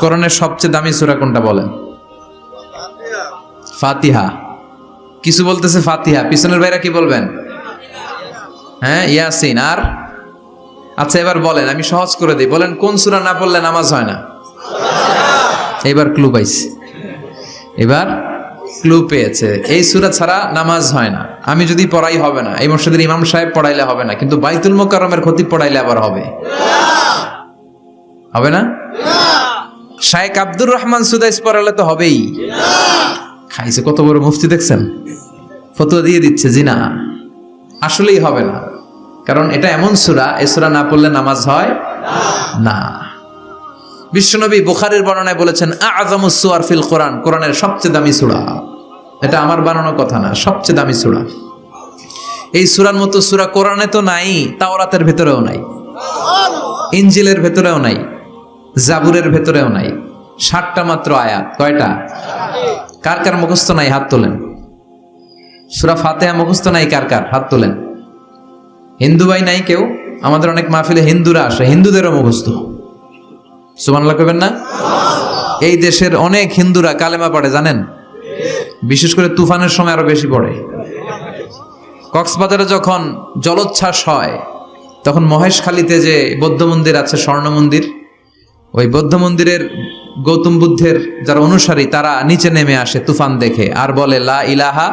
কোরআনের সবচেয়ে দামি সূরা কোনটা বলেন? ফাতিহা। কিছু বলতেছে ফাতিহা, পিছনের ভাইরা কি বলবেন? হ্যাঁ, ইয়াসিন। আর আচ্ছা এবার বলেন, আমি সহজ করে দিই, বলেন কোন সূরা না পড়লে নামাজ হয় না? এবার ক্লু পাইছি, এবার ক্লু পেয়েছে। এই সূরা ছাড়া নামাজ হয় না। আমি যদি পড়াই হবে না, এই মসজিদের ইমাম সাহেব পড়াইলে হবে না, কিন্তু বাইতুল মুকাররমের খতিব পড়াইলে আবার হবে। হবে না? শাইখ আব্দুর রহমান সুদাইস পড়ালে তো হবেই। খাইছে কত বড় মুফতি দেখছেন, ফতোয়া দিয়ে দিচ্ছে জি না, আসলেই হবে না। কারণ এটা এমন সূরা, এই সূরা না পড়লে নামাজ হয় না। বিশ্বনবী বুখারীর বর্ণনায় বলেছেন আ'যামুস সুওয়ার ফিল কোরআন, কোরআনের সবচেয়ে দামি সূরা। এটা আমার বানানো কথা না, সবচেয়ে দামি সূরা। এই সূরার মতো সূরা কোরআনে তো নাই, তাওরাতের ভেতরেও নাই, ইনজিলের ভেতরেও নাই, জাবুরের ভেতরেও নাই। 60টা মাত্র আয়াত। কয়টা? কার কার মুখস্থ নাই হাত তোলেন? সূরা ফাতিহা মুখস্থ নাই কার কার? হাত তোলেন। হিন্দু ভাই নাই কেউ? আমাদের অনেক মাহফিলে হিন্দুরা আসে, হিন্দুদেরও মুখস্থ। সুবহানাল্লাহ কইবেন না? এই দেশের অনেক হিন্দুরা কালেমা পড়ে জানেন, বিশেষ করে তুফানের সময় আরো বেশি পড়ে। কক্সবাজারে যখন জলোচ্ছ্বাস হয়, তখন মহেশখালীতে যে বৌদ্ধ মন্দির আছে, স্বর্ণ মন্দির, ওই বৌদ্ধ মন্দিরের গৌতম বুদ্ধের যারা অনুসারী তারা নিচে নেমে আসে তুফান দেখে, আর বলে লা ইলাহা।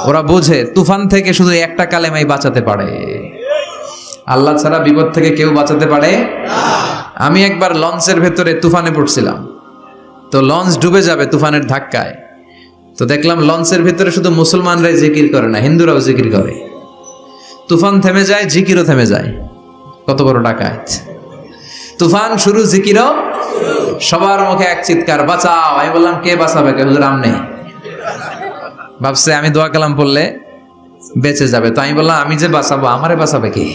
ওরা বোঝে তুফান থেকে শুধু একটা কালেমাই বাঁচাতে পারে, আল্লাহ ছাড়া বিপদ থেকে কেউ বাঁচাতে পারে না। আমি একবার লঞ্চের ভেতরে তুফানে পড়ছিলাম, তো লঞ্চ ডুবে যাবে তুফানের ধাক্কায়। তো দেখলাম লঞ্চের ভেতরে শুধু মুসলমানরাই জিকির করে না, হিন্দুরাও জিকির করে। তুফান থেমে যায়, জিকিরও থেমে যায়। কত বড় ডাকাত! তুফান শুরু, জিকিরও। সবার মুখে এক চিৎকার, বাঁচাও। আমি বললাম কে বাঁচাবে? কে? হুজুর আমনে। ভাবছে আমি দোয়া কালাম পড়লে বেঁচে যাবে, তো আমি বললাম আমি যে বাঁচাবো, আমারে বাঁচাবে কে?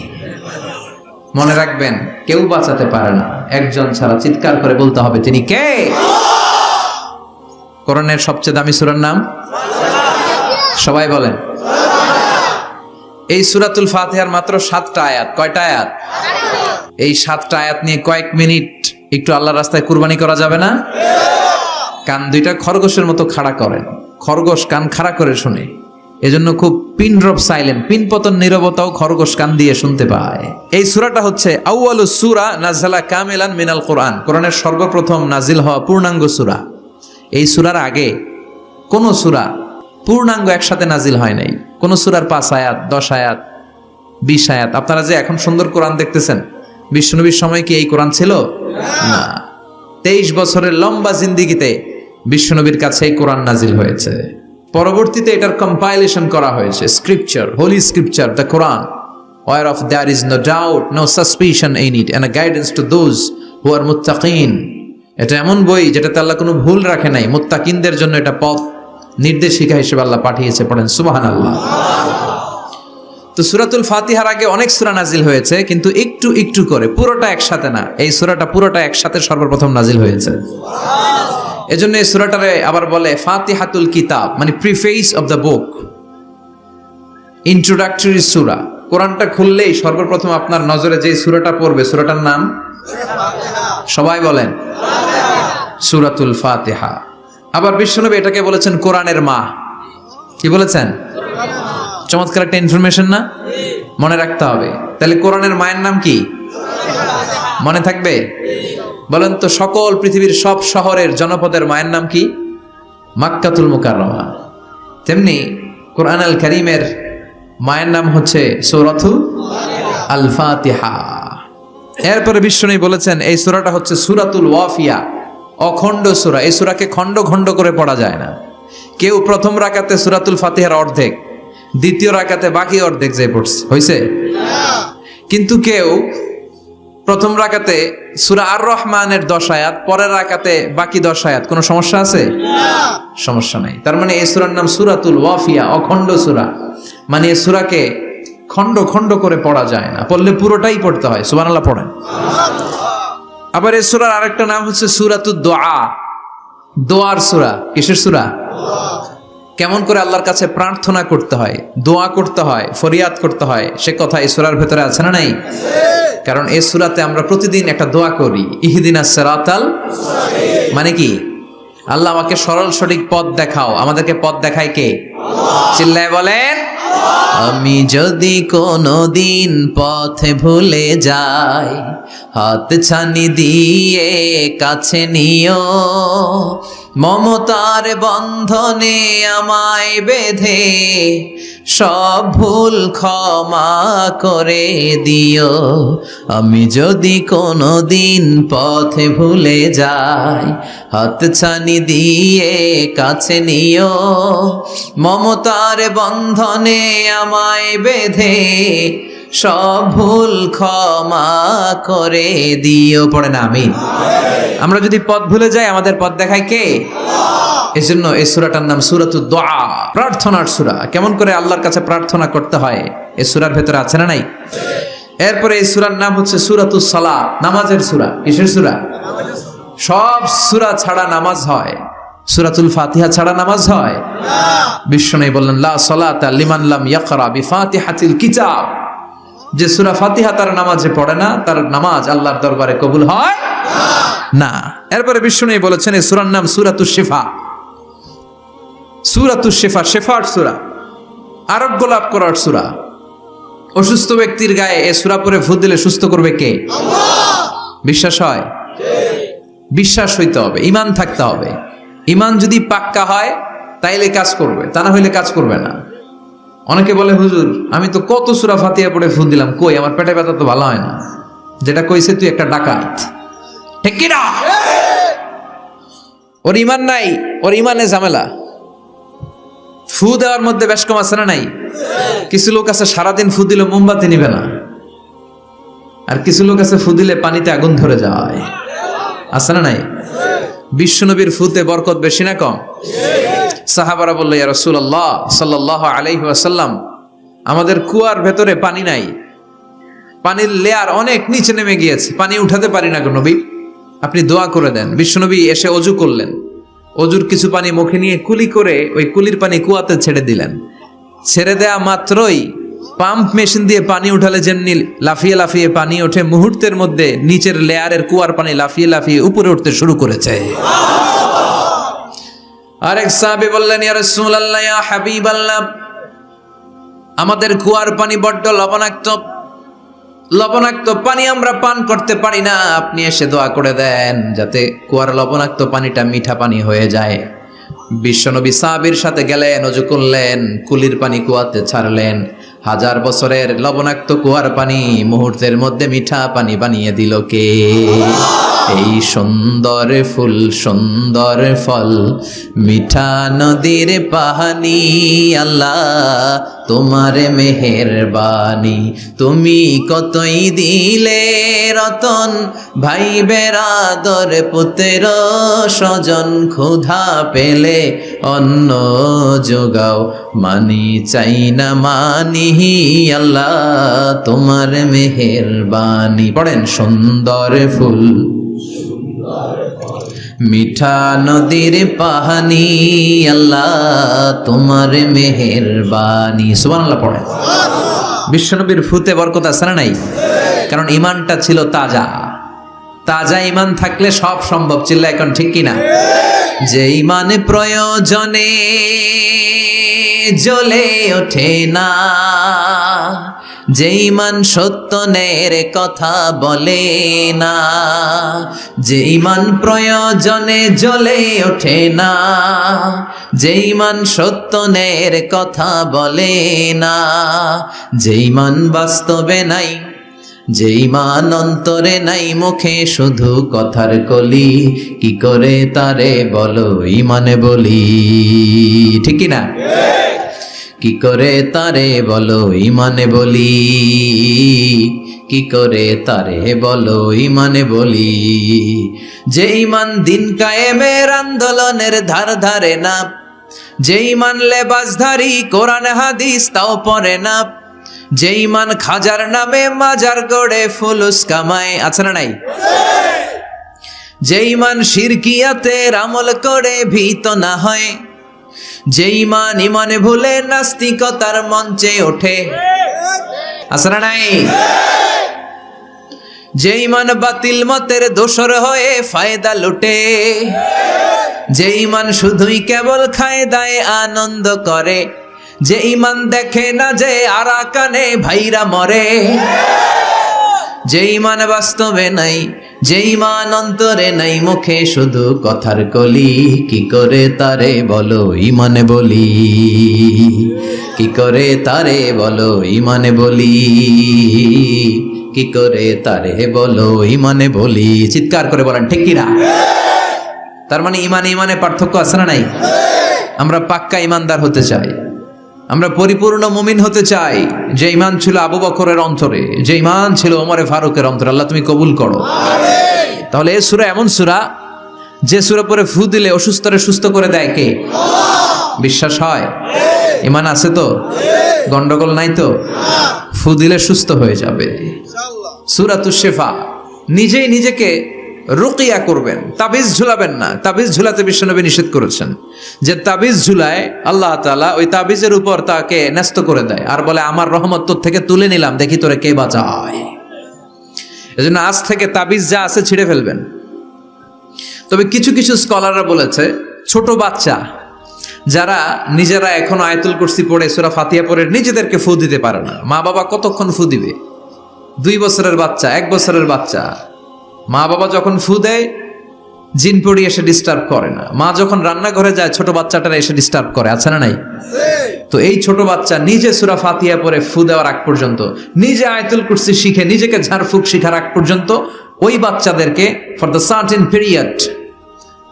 মনে রাখবেন, কেউ বাঁচাতে পারে না, একজন ছাড়া। চিৎকার করে বলতে হবে তিনি কে। কোরআনের সবচেয়ে দামি সূরার নাম? সবাই বলেন। এই সূরাতুল ফাতিহার মাত্র 7টা আয়াত। কয়টা আয়াত? এই 7টা আয়াত নিয়ে কয়েক মিনিট একটু আল্লাহর রাস্তায় কুরবানি করা যাবে না? কান দুইটা খরগোশের মতো খাড়া করেন, খরগোশ কান খাড়া করে শুনে, এজন্য খুব পিন ড্রপ সাইলেন্ট, পিন পতন নীরবতাও খরগোশ কান দিয়ে শুনতে পায়। এই সূরাটা হচ্ছে আউয়ালুস সূরা নাযালা কামিলান মিনাল কোরআন, কোরআনের সর্বপ্রথম নাজিল হওয়া পূর্ণাঙ্গ সূরা। এই সূরার আগে কোন সূরা পূর্ণাঙ্গ একসাথে নাজিল হয় নাই। কোন সূরার 5 আয়াত, 10 আয়াত, 20 আয়াত। আপনারা যে এখন সুন্দর কোরআন দেখতেছেন, বিশ্বনবীর সময় কি এই কোরআন ছিল? না। 23 বছরের লম্বা জিন্দেগিতে বিশ্বনবীর কাছে এই কোরআন নাজিল হয়েছে। পরবর্তীতে এটার কম্পাইলেশন করা হয়েছে, scripture, holy scripture, the Quran, whereof there is no doubt, no suspicion in it, and a guidance to those who are muttaqin. এটা এমন বই যেটাতে আল্লাহ কোনো ভুল রাখে নাই, মুত্তাকিনদের জন্য এটা পথ নির্দেশিকা হিসেবে আল্লাহ পাঠিয়েছে। পড়েন সুবহানাল্লাহ। তো সূরাতুল ফাতিহার আগে অনেক সূরা নাজিল হয়েছে, কিন্তু একটু একটু করে, পুরোটা একসাথে না। এই সূরাটা পুরোটা একসাথে সর্বপ্রথম নাজিল হয়েছে। এজন্য এই সূরাটারে আবার বলে ফাতিহাতুল কিতাব, মানে preface of the book, introductory সূরা। কোরআনটা খুললেই সর্বপ্রথম আপনার নজরে যে সূরাটা পড়বে, সূরাটার নাম সবাই বলেন সূরাতুল ফাতিহা। আবার বিশ্বনবী এটাকে বলেছেন কোরআনের মা। কি বলেছেন? চমৎকার একটা ইনফরমেশন না? মনে রাখতে হবে। তাহলে কোরআনের মায়ের নাম কি? মনে থাকবে? বলেন তো, সকল পৃথিবীর সব শহরের জনপদের মায়ের নাম কি? মাক্কাতুল মুকাররমা। তেমনি কোরআন আল কারীমের মায়ের নাম হচ্ছে সূরাতুল আল ফাতিহা। এরপরে বিশ্বনবী বলেছেন এই সূরাটা হচ্ছে সূরাতুল ওয়াফিয়া, অখণ্ড সূরা। এই সূরাকে খণ্ড খণ্ড করে পড়া যায় না। কেউ প্রথম রাকাতে সূরাতুল ফাতিহার অর্ধেক, দ্বিতীয় রাকাতে বাকি অর্ধেক যে পড়ছে, হইছে? কিন্তু কেউ প্রথম রাকাতে সূরা আর রহমানের 10 আয়াত, পরের রাকাতে বাকি 10 আয়াত। কোনো সমস্যা আছে? সমস্যা নাই। তার মানে এই সূরার নাম সূরাতুল ওয়াফিয়া, অখণ্ড সূরা। মানে এই সূরাকে খণ্ড খণ্ড করে পড়া যায় না, পড়লে পুরোটাই পড়তে হয়। সুবহানাল্লাহ পড়েন। আবার এই সূরার আরেকটা নাম হচ্ছে সূরাতুদ দোয়া, দোয়ার সূরা। কিসের সূরা? কেমন করে আল্লাহর কাছে প্রার্থনা করতে হয়, দোয়া করতে হয়, ফরিয়াদ করতে হয়, সে কথা এই সূরার ভেতরে আছে না নাই? কারণ এই সূরাতে আমরা প্রতিদিন একটা দোয়া করি, ইহদিনাস সিরাতাল মুস্তাকিম। মানে কি? আল্লাহ আমাকে সরল সঠিক পথ দেখাও। আমাদেরকে পথ দেখায় কে? চিল্লায় বলেন। আমি যদি কোনো দিন পথে ভুলে যাই, হাত ছানি দিয়ে কাছে নিও, মমতার বন্ধনে আমায় বেঁধে সব ভুল ক্ষমা করে দিও। আমি যদি কোনো দিন পথে ভুলে যাই, হাত ছানি দিয়ে কাছে নিও, মমতার বন্ধনে আমায় বেঁধে সব ভুল ক্ষমা করে দিও। পড়ে না আমিন। আমরা যদি পথ ভুলে যাই, আমাদের পথ দেখায় কে? এই জন্য এই সূরাটার নাম সূরাতুদ দুআ, প্রার্থনার সূরা। কেমন করে আল্লাহর কাছে প্রার্থনা করতে হয় এই সূরার ভেতরে আছে না নাই? এরপরে এই সূরার নাম হচ্ছে সূরাতুস সালাত, নামাজের সূরা। কিসের সূরা? সব সূরা ছাড়া নামাজ হয়, সূরাতুল ফাতিহা ছাড়া নামাজ হয় না। বিশ্বনবী বললেন, লা সালাতা লিমান লাম ইয়াকরা বিফাতিহাতিল কিতাব। যে সূরা ফাতিহা তার নামাজে পড়ে না, তার নামাজ আল্লাহর দরবারে কবুল হয় না। এরপরে বিশ্বনবী বলেছেন এই সূরার নাম সূরাতুশ শিফা। সূরাতুশ শিফা, শিফার সূরা, আরোগ্য লাভ করার সূরা। অসুস্থ ব্যক্তির গায়ে এই সূরা পড়ে ফু দিলে সুস্থ করবে কে? আল্লাহ। বিশ্বাস হয়? বিশ্বাস হইতে হবে, ঈমান থাকতে হবে। ঈমান যদি পাক্কা হয় তাইলে কাজ করবে, তা না হইলে কাজ করবে না। অনেকে বলে, হুজুর আমি তো কত সূরা ফাতিহা পড়ে ফু দিলাম, কই আমার পেটে ব্যথা তো ভালো হয় না। যেটা কইছে তুই একটা ডাকাত, ঠিক কি না? ওর ঈমান নাই, ওর ঈমানে ঝামেলা। ফু দেওয়ার মধ্যে বেশ কম আছে না নাই? কিছু লোক আছে সারাদিন ফু দিলে মোমবাতি নিবে না, আর কিছু লোক আছে ফু দিলে পানিতে আগুন ধরে যায়, আছে না নাই? বিশ্বনবীর ফুতে বরকত বেশি না কম? সাহাবারা বলল, ইয়া রাসূলুল্লাহ সাল্লাল্লাহু আলাইহি ওয়াসাল্লাম, আমাদের কুয়ার ভেতরে পানি নাই, পানির লেয়ার অনেক নিচে নেমে গিয়েছে, পানি উঠাতে পারি না গো নবী, আপনি দোয়া করে দেন। বিশ্বনবী এসে অজু করলেন, অজুর কিছু পানি মুখে নিয়ে কুলি করে ওই কুলির পানি কুয়াতে ছেড়ে দিলেন। ছেড়ে দেয়া মাত্রই পাম্প মেশিন দিয়ে পানি উঠালে যেমনি লাফিয়ে লাফিয়ে পানি ওঠে, মুহূর্তের মধ্যে নিচের লেয়ারের কুয়ার পানি লাফিয়ে লাফিয়ে উপরে উঠতে শুরু করেছে। আরেক সাহাবী বললেন, ইয়া রাসূলুল্লাহ, ইয়া হাবিবাল্লাহ, আমাদের কুয়ার পানি বড্ড লবণাক্ত, লবণাক্ত পানি আমরা পান করতে পারি না, আপনি এসে দোয়া করে দেন যাতে কুয়ার লবণাক্ত পানিটা মিঠা পানি হয়ে যায়। বিশ্বনবী সাহাবীর সাথে গেলেন, ওযু করলেন, কুলির পানি কুয়াতে ছাড়লেন। 1000 বছরের লবণাক্ত কুয়ার পানি মুহূর্তের মধ্যে মিঠা পানি বানিয়ে দিল কে? এই সুন্দর ফুল, সুন্দর ফল, মিঠা নদীর পানি, আল্লাহ তোমার মেহেরবানি। তুমি কতই দিলে রতন, ভাই বেরাদর পুত্র স্বজন, ক্ষুধা পেলে অন্ন যোগাও, মানি চাই না মানি, আল্লাহ তোমার মেহেরবানি। পড়েন, সুন্দর ফুল, মিঠা নদীর পানি, আল্লাহ তোমার মেহেরবানি। সুবহানাল্লাহ পড়েন। বিশ্বনবীর ফুতে বরকত আছে না নাই? কারণ ঈমানটা ছিল তাজা। তাজা ঈমান থাকলে সব সম্ভব। চিল্লা এখন ঠিক কিনা? যে ঈমান প্রয়োজনে জ্বলে ওঠে না, যে ঈমান সত্য ন্যায়ের কথা বলে না, যে ঈমান প্রয়োজনে জ্বলে ওঠে না, যে ঈমান সত্য ন্যায়ের কথা বলে না, যে ঈমান বাস্তবে নাই, যে ঈমান অন্তরে নাই, মুখে শুধু কথার কলি, কি করে তারে বলো ঈমানে বলি, ঠিক কি না? কি করে তারে বলো ঈমানে বলি, কি করে তারে বলো ঈমানে বলি। যে ঈমান দিন কায়েমের আন্দোলনের ধার ধারে না, যে ঈমান লেবাসধারী কোরআন হাদিস তাও পড়ে না, যে ঈমান খাজার নামে মাজার গড়ে ফুলুস কামায়, আছে না নাই? যে ঈমান শিরকিয়াতের আমল করে ভীত না হয়, যে ইমান ইমানে ভুলে নাস্তিকতার মঞ্চে ওঠে, আছে না নাই? যে ইমান বাতিল মতের দোসর হয়ে ফায়দা লুটে, যে ইমান শুধুই কেবল খায় দায় আনন্দ করে, যে ইমান দেখে না যে আরাকানে ভাইরা মরে, যে ইমান বাস্তবে নাই, যে ইমান অন্তরে নাই, মুখে শুধু কথার কলি, কি করে তারে বলো ইমানে বলি, কি করে তারে বলো ইমানে বলি, কি করে তারে বলো ইমানে বলি। চিৎকার করে বলেন ঠিক কিনা? তার মানে ইমানে ইমানে পার্থক্য আছে না নাই? আমরা পাক্কা ইমানদার হতে চাই, আমরা পরিপূর্ণ মুমিন হতে চাই। যে ইমান ছিল আবু বকরের অন্তরে, যে ইমান ছিল ওমরে ফারুকের অন্তরে, আল্লাহ তুমি কবুল করো। তাহলে এই সূরা এমন সূরা, যে সূরা পরে ফু দিলে অসুস্থরে সুস্থ করে দেয় কে? বিশ্বাস হয়? ইমান আছে তো? গন্ডগোল নাই তো? ফু দিলে সুস্থ হয়ে যাবে। সূরাতুশ শিফা। নিজেই নিজেকে রুকিয়া করবেন, তাবিজ ঝুলাবেন না। তাবিজ ঝুলাতে বিশ্বনবী নিষেধ করেছেন। যে তাবিজ ঝুলায় আল্লাহ তাআলা ওই তাবিজের উপর তাকে ন্যস্ত করে দেয় আর বলে আমার রহমত তোর থেকে তুলে নিলাম, দেখি তোরে কে বাঁচায়। এজন্য আজ থেকে তাবিজ যা আছে ছিঁড়ে ফেলবেন। তবে কিছু কিছু স্কলাররা বলেছে ছোট বাচ্চা যারা নিজেরা এখন আয়াতুল কুরসি পড়ে সূরা ফাতিহা পড়ে নিজেদেরকে ফু দিতে পারে না, মা বাবা কতক্ষণ ফু দিবে? 2 বছরের বাচ্চা, 1 বছরের বাচ্চা, মা বাবা যখন ফু দেয় জিন পড়ি এসে ডিস্টার্ব করে না। মা যখন রান্নাঘরে যায় ছোট বাচ্চাটারা এসে ডিস্টার্ব করে, আছে না নাই? তো এই ছোট বাচ্চা নিজে সূরা ফাতিহা পড়ে ফু দেওয়ার আগ পর্যন্ত, নিজে আয়াতুল কুরসি শিখে নিজেকে ঝাড়ফুঁক শিখার আগ পর্যন্ত ওই বাচ্চাদেরকে ফর দ্য সার্টেন পিরিয়ড,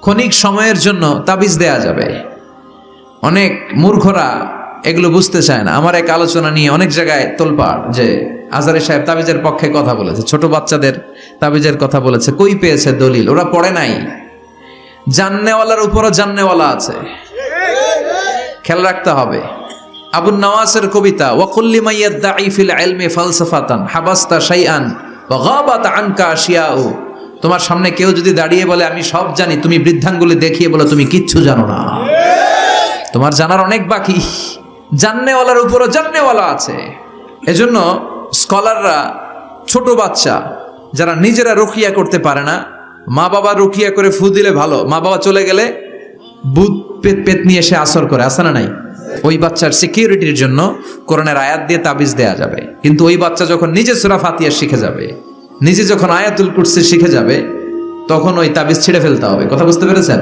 ক্ষণিক সময়ের জন্য তাবিজ দেয়া যাবে। অনেক মূর্খরা এগুলো বুঝতে চায় না। আমার এক আলোচনা নিয়ে অনেক জায়গায় তোলপাড় যে আজহারী সাহেব তাবিজের পক্ষে কথা বলেছে, ছোট বাচ্চাদের তাবিজের কথা বলেছে। কই পেয়েছে দলিল? ওরা পড়ে নাই। জান্নেওয়ালার উপরও জান্নেওয়ালা আছে, খেয়াল রাখতে হবে। আবু নওয়াসের কবিতা, ওয়াকুল্লি মাইয়াদ্দাঈ ফিল ইলমি ফালসাফাতান হাবাস্তা শাইআন ওয়া গাবাত আনকা আশিয়াউ। তোমার সামনে কেউ যদি দাঁড়িয়ে বলে আমি সব জানি, তুমি বৃদ্ধাঙ্গুলি দেখিয়ে বলো তুমি কিচ্ছু জানো না, তোমার জানার অনেক বাকি। জান্নেওয়ালার উপরও জান্নেওয়ালা আছে। এজন্য স্কলাররা ছোট বাচ্চা যারা নিজেরা রুকিয়া করতে পারে না, মা বাবা রুকিয়া করে ফু দিলে ভালো, মা বাবা চলে গেলে ভূত পেত নিয়ে এসে আসর করে, আসে না নাই? ওই বাচ্চার সিকিউরিটির জন্য কোরআনের আয়াত দিয়ে তাবিজ দেয়া যাবে। কিন্তু ওই বাচ্চা যখন নিজে সূরা ফাতিহা শিখে যাবে, নিজে যখন আয়াতুল কুরসি শিখে যাবে, তখন ওই তাবিজ ছিঁড়ে ফেলতে হবে। কথা বুঝতে পেরেছেন?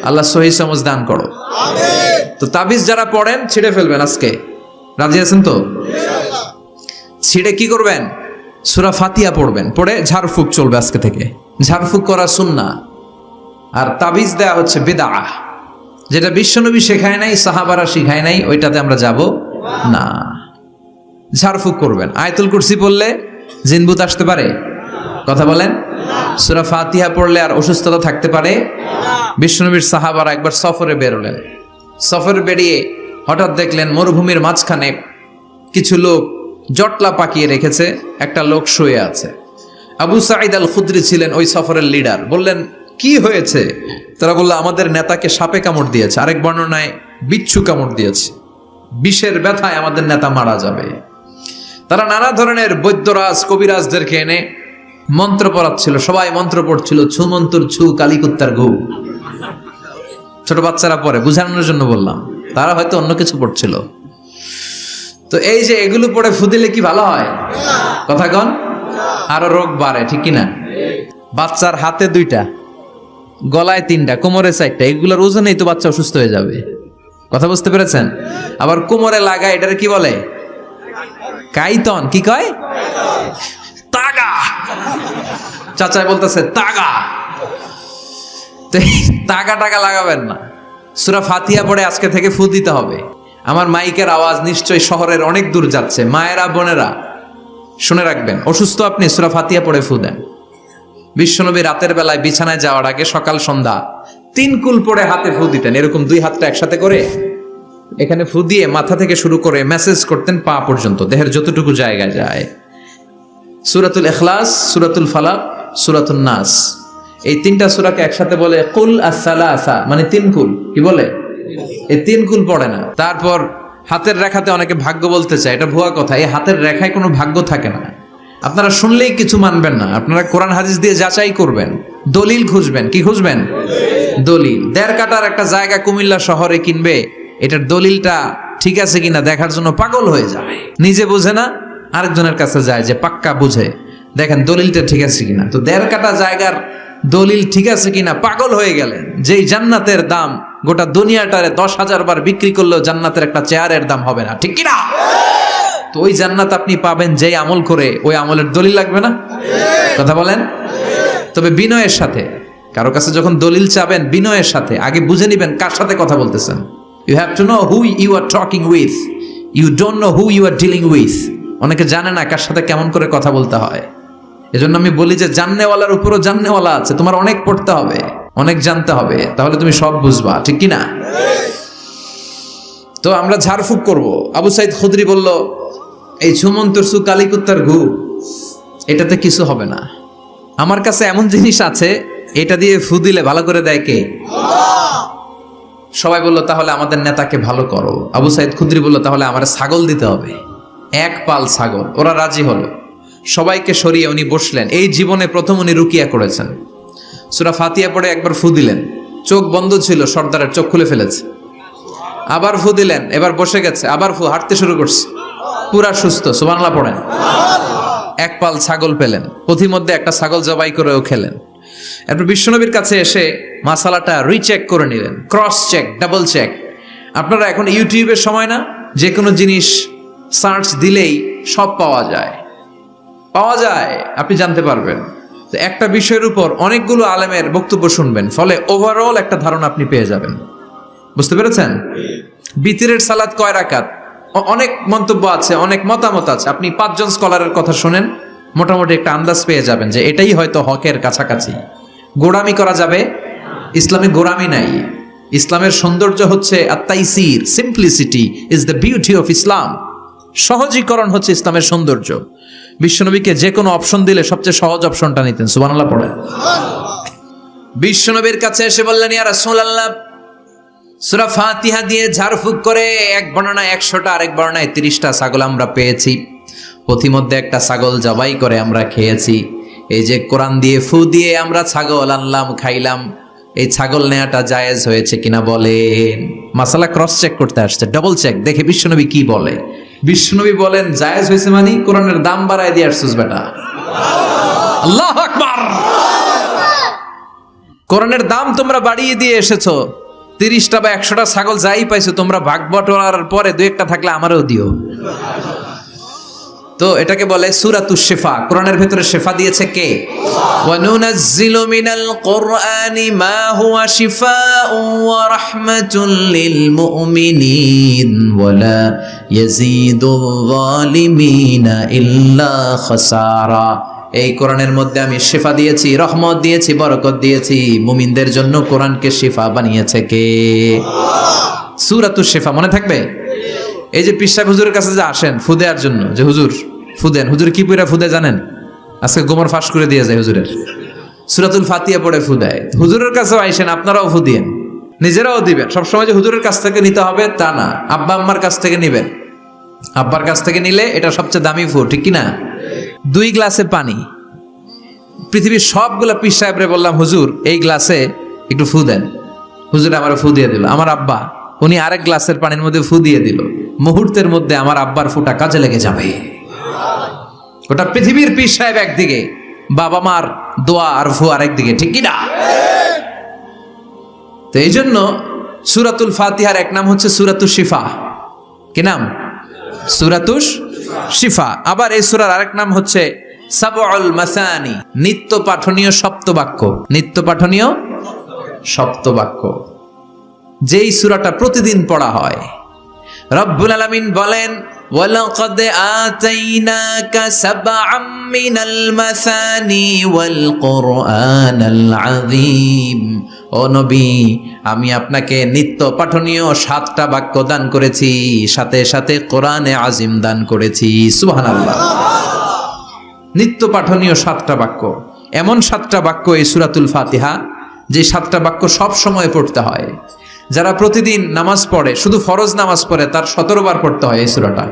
আল্লাহ সহি সমঝ দান করো। তো তাবিজ যারা পড়েন ছিঁড়ে ফেলবেন আজকে, রাজি আছেন তো? ছিঁড়ে কি করবেন? সূরা ফাতিহা পড়বেন, পড়ে ঝাড়ফুঁক চলবে আজকে থেকে। ঝাড়ফুঁক করা সুন্নাহ, আর তাবিজ দেয়া হচ্ছে বিদআহ। যেটা বিশ্বনবী শেখায় নাই, সাহাবারা শিখায় নাই, ওইটাতে আমরা যাব না। ঝাড়ফুঁক করবেন। আয়াতুল কুরসি পড়লে জিনভূত আসতে পারে? কথা বলেন। সূরা ফাতিহা পড়লে আর অসুস্থতা থাকতে পারে? বিশ্বনবীর সাহাবারা একবার সফরে বেরোলেন। সফরে বেরিয়ে হঠাৎ দেখলেন মরুভূমির মাঝখানে কিছু লোক জটলা পাকিয়ে রেখেছে, একটা লোক শুয়ে আছে। আবু সাঈদ আল খুদরি ছিলেন ওই সফরের লিডার। বললেন কি হয়েছে? তারা বলল আমাদের নেতাকে সাপে কামড় দিয়েছে, আরেক বর্ণনায় বিচ্ছু কামড় দিয়েছে, বিষের ব্যথায় আমাদের নেতা মারা যাবে। তারা নানা ধরনের বৈদ্যরাজ কবিরাজদেরকে এনে মন্ত্র পড়াচ্ছিল, সবাই মন্ত্র পড়ছিল, ছু মন্ত্র ছু কালিকুত্তার ঘু। ছোট বাচ্চারা পড়ে, বুঝানোর জন্য বললাম, তারা হয়তো অন্য কিছু পড়ছিল। তো এই যে এগুলো পড়ে ফু দিলে কি ভালো হয়? কথা কন, আরো রোগ বাড়ে, ঠিক কিনা? বাচ্চার হাতে 2টা, গলায় 3টা, কোমরে 4টা, এগুলোর ওজনেই তো বাচ্চা অসুস্থ হয়ে যাবে। কথা বুঝতে পেরেছেন? আবার কোমরে লাগায়, এটারে কি বলে? কাইতন। কি কয়? তাগা। চাচাই বলতেছে তাগা। তাগা টাগা লাগাবেন না। সূরা ফাতিহা পড়ে আজকে থেকে ফু দিতে হবে। আমার মাইকের আওয়াজ নিশ্চয়ই শহরের অনেক দূর যাচ্ছে। মায়েরা বোনেরা শুনে রাখবেন, অসুস্থ আপনি সূরা ফাতিহা পড়ে ফু দেন। বিশ্বনবী রাতের বেলায় বিছানায় যাওয়ার আগে সকাল সন্ধ্যা 3 কুল পড়ে হাতে ফু দিতেন। এরকম 2 হাতটা একসাথে করে এখানে ফু দিয়ে মাথা থেকে শুরু করে মেসেজ করতেন পা পর্যন্ত, দেহের যতটুকু জায়গা যায়। সূরাতুল ইখলাস, সূরাতুল ফালাক, সূরাতুন নাস, এই 3টা সূরাকে একসাথে বলে কুল আস-সালাসা, মানে 3 কুল। কি বলে? এই 3 কুল পড়ে না। তারপর হাতের রেখাতে অনেকে ভাগ্য বলতে চায়, এটা ভুয়া কথা। এই হাতের রেখায় কোনো ভাগ্য থাকে না। আপনারা শুনলেই কিছু মানবেন না, আপনারা কোরআন হাদিস দিয়ে যাচাই করবেন, দলিল খুঁজবেন। কি খুঁজবেন? দলিল। 1.5 কাঠার একটা জায়গা কুমিল্লা শহরে কিনবে, এটার দলিলটা ঠিক আছে কিনা দেখার জন্য পাগল হয়ে যায়। নিজে বুঝে না, আরেকজনের কাছে যায় যে পাক্কা বুঝে, দেখেন দলিলটা ঠিক আছে কিনা। তো 1.5 কাঠা জায়গার দলিল ঠিক আছে কিনা পাগল হয়ে গেলেন। যেই জান্নাতের দাম গোটা দুনিয়াটারে 10,000 বার বিক্রি করলেও জান্নাতের একটা চেয়ারের দাম হবে না, ঠিক কিনা? তো ওই জান্নাত আপনি পাবেন যেই আমল করে, ওই আমলের দলিল লাগবে না? কথা বলেন। তবে বিনয়ের সাথে, কারো কাছে যখন দলিল চাবেন বিনয়ের সাথে আগে বুঝে নিবেন কার সাথে কথা বলতেছেন। You have to know who you are talking with, you don't know who you are dealing with. অনেকে জানে না কার সাথে কেমন করে কথা বলতে হয়। এজন্য আমি বলি যে জাননেওয়ালার উপরও জাননেওয়ালা আছে। তোমার অনেক পড়তে হবে, অনেক জানতে হবে, তাহলে তুমি সব বুঝবা, ঠিক কিনা? তো আমরা ঝাড়ফুঁক করব। আবু সাইদ খুদরি বলল, এই ঝুমন্তর সু কালিকুত্তার ঘু, এটাতে কিছু হবে না। আমার কাছে এমন জিনিস আছে, এটা দিয়ে ফু দিলে ভালো করে দেয় কে? সবাই বলল তাহলে আমাদের নেতাকে ভালো করো। আবু সাইদ খুদরি বলল তাহলে আমার ছাগল দিতে হবে, 1 পাল ছাগল। ওরা রাজি হলো, সবাইকে সরিয়ে উনি বসলেন। এই জীবনে প্রথম উনি রুকিয়া করেছেন। সূরা ফাতিহা পড়ে একবার ফু দিলেন, চোখ বন্ধ ছিল, সর্দারের চোখ খুলে ফেলেছে। আবার ফু দিলেন, এবার বসে গেছে, আবার ফু, হাঁটতে শুরু করছে, পুরা সুস্থ। সুবহানাল্লাহ পড়েন। 1 পাল ছাগল পেলেন, পথিমধ্যে একটা ছাগল জবাই করেও খেলেন। এরপর বিশ্বনবীর কাছে এসে মাসালাটা রিচেক করে নিলেন, ক্রস চেক, ডাবল চেক। আপনারা এখন ইউটিউবের সময় না, যে কোনো জিনিস সার্চ দিলেই সব পাওয়া যায়, আপনি জানতে পারবেন। তো একটা বিষয়ের উপর অনেকগুলো আলেমের বক্তব্য শুনবেন, ফলে ওভারঅল একটা ধারণা আপনি পেয়ে যাবেন। বুঝতে পেরেছেন? বিতিরের সালাত কয় রাকাত, অনেক মন্তব্য আছে, অনেক মতামত আছে। আপনি 5 জন স্কলারের কথা শুনেন, মোটামুটি একটা আন্দাজ পেয়ে যাবেন যে এটাই হয়তো হকের কাছাকাছি। গোড়ামি করা যাবে? ইসলামে গোড়ামি নাই। ইসলামের সৌন্দর্য হচ্ছে আত-তাইসির, simplicity is the beauty of Islam. সহজীকরণ হচ্ছে ইসলামের সৌন্দর্য। বিশ্বনবীকে যে কোনো অপশন দিলে সবচেয়ে সহজ অপশনটা নিতেন। সুবহানাল্লাহ পড়ে। বিশ্বনবীর কাছে এসে বললেন, ইয়া রাসূলুল্লাহ, সূরা ফাতিহা দিয়ে ঝাড়ফুঁক করে এক বর্ণনায় 100টা, আরেক বর্ণনায় 30টা ছাগল আমরা পেয়েছি। পথিমধ্যে একটা ছাগল জবাই করে আমরা খেয়েছি। এই যে কোরআন দিয়ে ফু দিয়ে আমরা ছাগল আনলাম, খাইলাম, এই ছাগল নেয়াটা জায়েজ হয়েছে কিনা বলেন। মাসালা ক্রস চেক করতে আসছে, ডাবল চেক, দেখে বিশ্বনবী কি বলে। বিশ্বনবী বলেন জায়েজ হয়েছে মানে কোরআনের দাম বাড়ায় দিয়ে আসছিস বেটা। আল্লাহু আকবার। কোরআনের দাম তোমরা বাড়িয়ে দিয়ে এসেছো। 30টা বা 100টা ছাগল যাই পাইছো তোমরা, ভাগ বটোয়ারার পরে 2-1টা থাকলে আমারও দিও। তো এটাকে বলে সূরাতুশ শিফা। কোরআনের ভিতরে শিফা দিয়েছে কে? ওয়া নুনাজ্জিলু মিনাল কুরআনি মা হুয়া শিফাউন ওয়া রাহমাতুল লিল মুমিনিন ওয়া লা ইয়াজিদুয যালিমিনা ইল্লা খাসারা। এই কোরআনের মধ্যে আমি শিফা দিয়েছি, রহমত দিয়েছি, বরকত দিয়েছি। মুমিনদের জন্য কোরআনকে শিফা বানিয়েছে কে? সূরাতুশ শিফা মনে থাকবে? এই যে পীর সাহেব হুজুরের কাছে যে আসেন ফু দেওয়ার জন্য, যে হুজুর ফু দেন, হুজুর কি পড়ে ফু দেয় জানেন? আজকে গোমর ফাঁস করে দিয়ে যায় হুজুরের। সূরাতুল ফাতিহা পড়ে ফু দেয়। হুজুরের কাছেও আইসেন, আপনারাও ফু দিয়েন, নিজেরাও দিবেন। সবসময় যে হুজুরের কাছ থেকে নিতে হবে তা না, আব্বা আম্মার কাছ থেকে নিবেন। আব্বার কাছ থেকে নিলে এটা সবচেয়ে দামি ফু, ঠিক কিনা? 2 গ্লাসে পানি, পৃথিবীর সবগুলা পীর সাহেবরে বললাম হুজুর এই গ্লাসে একটু ফু দেন, হুজুর আমার ফু দিয়ে দিল। আমার আব্বা উনি আরেক গ্লাসের পানির মধ্যে ফু দিয়ে দিল। মুহূর্তের মধ্যে আমার আব্বার ফুটা কাজে লেগে যাবে। ওটা পৃথিবীর পীর সাহেব একদিকে, বাবা মার দোয়া আর ফু আরেকদিকে, ঠিক কিনা? তো এই জন্য সূরাতুল ফাতিহার এক নাম হচ্ছে সূরাতুশ শিফা। কি নাম? সূরাতুশ শিফা। আবার এই সূরার আরেক নাম হচ্ছে সাবউল মাসানি, নিত্য পাঠনীয় সপ্তবাক্য। নিত্য পাঠনীয় সপ্তবাক্য, যেই সূরাটা প্রতিদিন পড়া হয়। রব্বুল আলামিন বলেন, ওয়ালাকাদ আতাইনাকা সাবআম মিনাল মাসানি ওয়াল কুরআনাল আযীম। ও নবী, আমি আপনাকে নিত্য পাঠনীয় 7টা বাক্য দান করেছি, সাথে সাথে কোরআনে আজিম দান করেছি। সুবহানাল্লাহ। নিত্য পাঠনীয় 7টা বাক্য, এমন 7টা বাক্য এই সূরাতুল ফাতিহা, যে 7টা বাক্য সব সময় পড়তে হয়। যারা প্রতিদিন নামাজ পড়ে, শুধু ফরজ নামাজ পড়ে, তার 17 বার পড়তে হয় এই সূরাটা।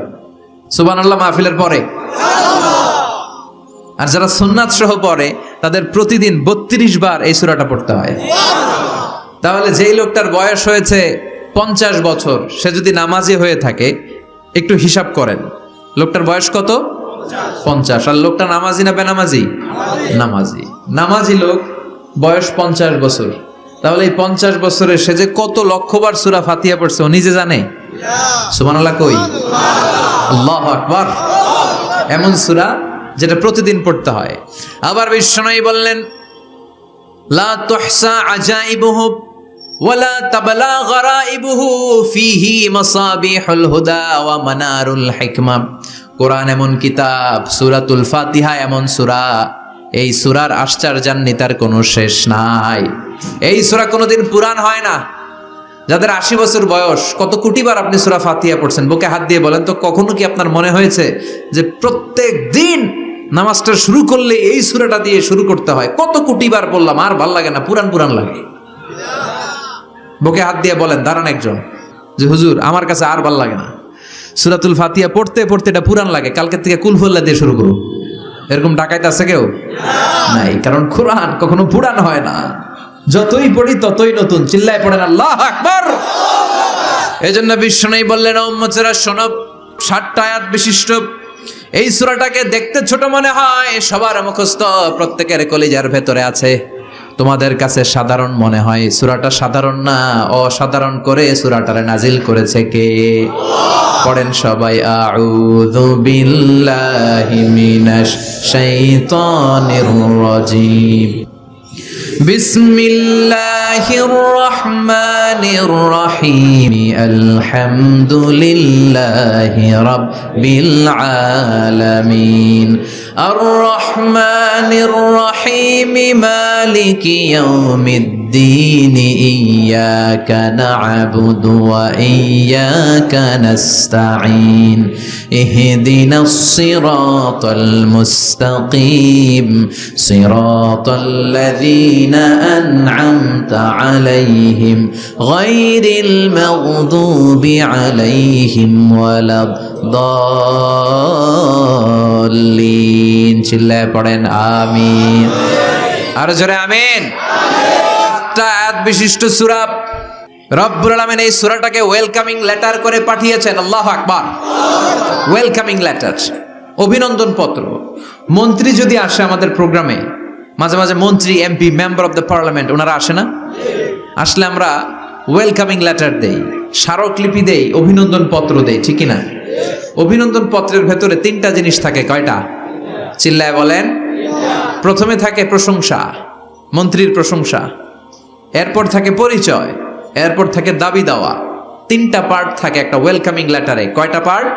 সুবহানাল্লাহ মাহফিলের পরে। আর যারা সুন্নাত সহ পড়ে তাদের প্রতিদিন 32 বার এই সূরাটা পড়তে হয়। তাহলে যেই লোকটার বয়স হয়েছে 50 বছর, সে যদি নামাজি হয়ে থাকে, একটু হিসাব করেন, লোকটার বয়স কত? 50। আর লোকটা নামাজি না বেনামাজি? নামাজি। নামাজি লোক, বয়স 50 বছর। তাহলে এই 50 বছরে সে যে কত লক্ষবার সূরা ফাতিহা পড়ছে ও নিজে জানে? সুবহানাল্লাহ কই? আল্লাহু আকবার। এমন সূরা যেটা প্রতিদিন পড়তে হয়। আবার বিশ্বনবী বললেন, লা তুহসা আজাইবুহু ওয়ালা তাবলা গরাইবুহু ফিহি মাসাবিহুল হুদা ওয়া মানারুল হিকমা। কোরআন এমন কিতাব, সূরাতুল ফাতিহা এমন সূরা, এই সূরার আশ্চর্যান্বিতার কোনো শেষ নাই। এই সূরা কোনোদিন পুরান হয় না। যাদের 80 বছর বয়স, কত কোটিবার আপনি সূরা ফাতিহা পড়ছেন? বুকে হাত দিয়ে বলেন তো, কখনো কি আপনার মনে হয়েছে যে প্রত্যেক দিন নামাজটা শুরু করলে এই সূরাটা দিয়ে শুরু করতে হয়? কত কোটিবার পড়লাম, আর ভাল লাগে না, পুরান পুরান লাগে। বুকে হাত দিয়ে বলেন, দাঁড়ান একজন, যে হুজুর আমার কাছে আর ভাল লাগে না, সূরাতুল ফাতিহা পড়তে পড়তে এটা পুরান লাগে, কালকে থেকে কুলহুল্লাহ দিয়ে শুরু করুন। এরকম ডাকাইতে আছে কেউ? নাই। কারণ কোরআন কখনো পুরান হয় না, যতই পড়ি ততই নতুন। চিল্লায় পড়েন আল্লাহু আকবার। এজন্য বিশ্বনবী বললেন, ও উম্মতেরা শোনো, 60টা আয়াত বিশিষ্ট এই সূরাটাকে দেখতে ছোট মনে হয়, সবার মুখস্থ, প্রত্যেকের কলিজার ভেতরে আছে। তোমাদের কাছে সাধারণ মনে হয়, সূরাটা সাধারণ না, অসাধারণ করে সূরাটারে নাজিল করেছে কে? পড়েন সবাই, আউযু বিল্লাহি মিনাশ শাইতানির রাজীম। বিসমিল্লাহির রহমানির রহিম। আলহামদুলিল্লাহি রাব্বিল আলামিন। আর রহমানির রহিম। মালিকি ইয়াউমিদ্দিন। ইয়াকা না'বুদু ওয়া ইয়াকা নাস্তাঈন। ইহদিনাস সিরাতাল মুস্তাকিম। সিরাতাল্লাযীনা আন'আমতা আলাইহিম গায়রিল মাগদুবি আলাইহিম ওয়ালাদ-দাল্লিন। চিল্লায় পড়েন আমিন। আর জোরে আমিন। আয়াত বিশিষ্ট সূরা। রব্বুল আলামিন এই সূরাটাকে ওয়েলকামিং লেটার করে পাঠিয়েছেন। আল্লাহু আকবার। ওয়েলকামিং লেটার, অভিনন্দন পত্র। মন্ত্রী যদি আসে আমাদের প্রোগ্রামে, মাঝে মাঝে মন্ত্রী, MP, member of the parliament, ওনারা আসে না? আসলে আমরা ওয়েলকামিং লেটার দেই, স্মারকলিপি দেই, অভিনন্দন পত্র দেই, ঠিক না? অভিনন্দন পত্রের ভেতরে 3টা জিনিস থাকে। কয়টা? চিল্লায় বলেন। প্রথমে থাকে প্রশংসা, মন্ত্রীর প্রশংসা। এরপর থাকে পরিচয়, এরপর থাকে দাবি দেওয়া। 3টা পার্ট থাকে একটা ওয়েলকামিং লেটারে। কয়টা পার্ট?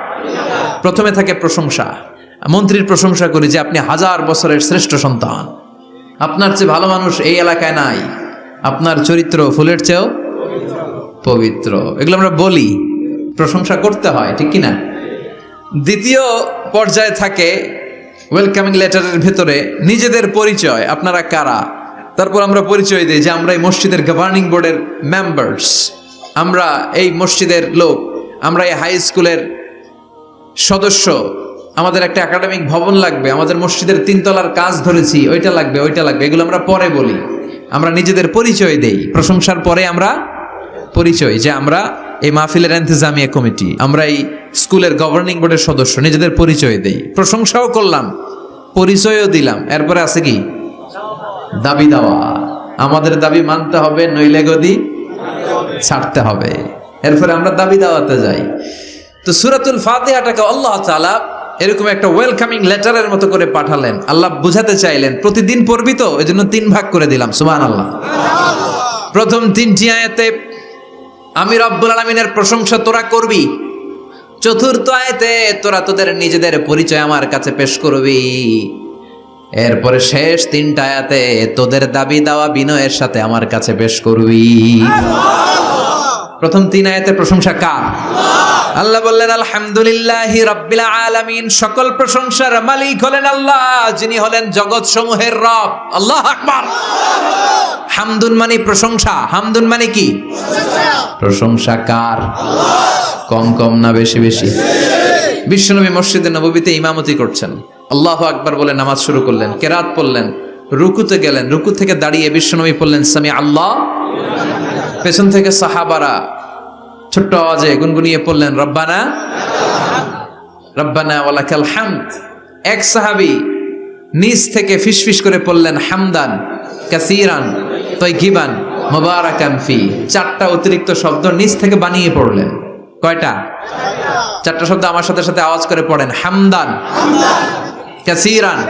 প্রথমে থাকে প্রশংসা। মন্ত্রীর প্রশংসা করি যে আপনি 1000 বছরের শ্রেষ্ঠ সন্তান, আপনার চেয়ে ভালো মানুষ এই এলাকায় নাই, আপনার চরিত্র ফুলের চেয়েও পবিত্র। এগুলো আমরা বলি, প্রশংসা করতে হয়, ঠিক কিনা? দ্বিতীয় পর্যায়ে থাকে ওয়েলকামিং লেটারের ভেতরে নিজেদের পরিচয়, আপনারা কারা। তারপর আমরা পরিচয় দিই যে আমরা এই মসজিদের গভর্নিং বোর্ডের মেম্বার্স, আমরা এই মসজিদের লোক, আমরা এই হাই স্কুলের সদস্য, আমাদের একটা একাডেমিক ভবন লাগবে, আমাদের মসজিদের 3 তলার কাজ ধরেছি, ওইটা লাগবে, ওইটা লাগবে। এগুলো আমরা পরে বলি, আমরা নিজেদের পরিচয় দেই। প্রশংসার পরে আমরা পরিচয়, যে আমরা এই মাহফিলের ইন্তেজামিয়া কমিটি, আমরা এই স্কুলের গভর্নিং বোর্ডের সদস্য, নিজেদের পরিচয় দেই। প্রশংসাও করলাম, পরিচয়ও দিলাম। এরপরে আছে কি? দাবি দেওয়া। আমাদের দাবি মানতে হবে, নইলে গদি ছাড়তে হবে। এরপরে আমরা দাবি দেওয়াতে যাই। তো সূরাতুল ফাতিহাটাকে আল্লাহ তাআলা এরকম একটা ওয়েলকামিং লেটারের মতো করে পাঠালেন। আল্লাহ বুঝাতে চাইলেন প্রতিদিন পড়বি তো, এজন্য 3 ভাগ করে দিলাম। সুবহানাল্লাহ। প্রথম 3টি আয়াতে আমি রব্বুল আলামিনের প্রশংসা তোরা করবি। চতুর্থ আয়াতে তোরা তোদের নিজেদের পরিচয় আমার কাছে পেশ করবি। এরপরে শেষ 3টা আয়াতে তোদের দাবি দেওয়া বিনয়ের সাথে আমার কাছে পেশ করবি। প্রথম 3 আয়াতে প্রশংসা কার? আল্লাহ বললেন আলহামদুলিল্লাহি রাব্বিল আলামিন। সকল প্রশংসার মালিক হলেন আল্লাহ, যিনি হলেন জগৎ সমূহের রব। আল্লাহু আকবার। হামদুন মানে প্রশংসা। হামদুন মানে কি? প্রশংসা কার? কম কম না বেশি বেশি? বিশ্বনবী মসজিদে নববীতে ইমামতি করছেন, আল্লাহু আকবার বলে নামাজ শুরু করলেন, কেরাত পড়লেন, রুকুতে গেলেন, রুকু থেকে দাঁড়িয়ে বিশ্বনবী পড়লেন সামি আল্লাহ। পেছন থেকে সাহাবারা ছোট্ট আওয়াজে গুনগুনিয়ে পড়লেন রব্বানা রব্বানা ওয়ালাকাল হামদ। এক সাহাবী নিচ থেকে ফিসফিস করে পড়লেন হামদান কাসীরান তাইয়িবান মুবারাকান ফি। চারটা অতিরিক্ত শব্দ নিচ থেকে বানিয়ে পড়লেন। কয়টা? চারটা শব্দ আমার সাথে সাথে আওয়াজ করে পড়েন। হামদান কাসীরান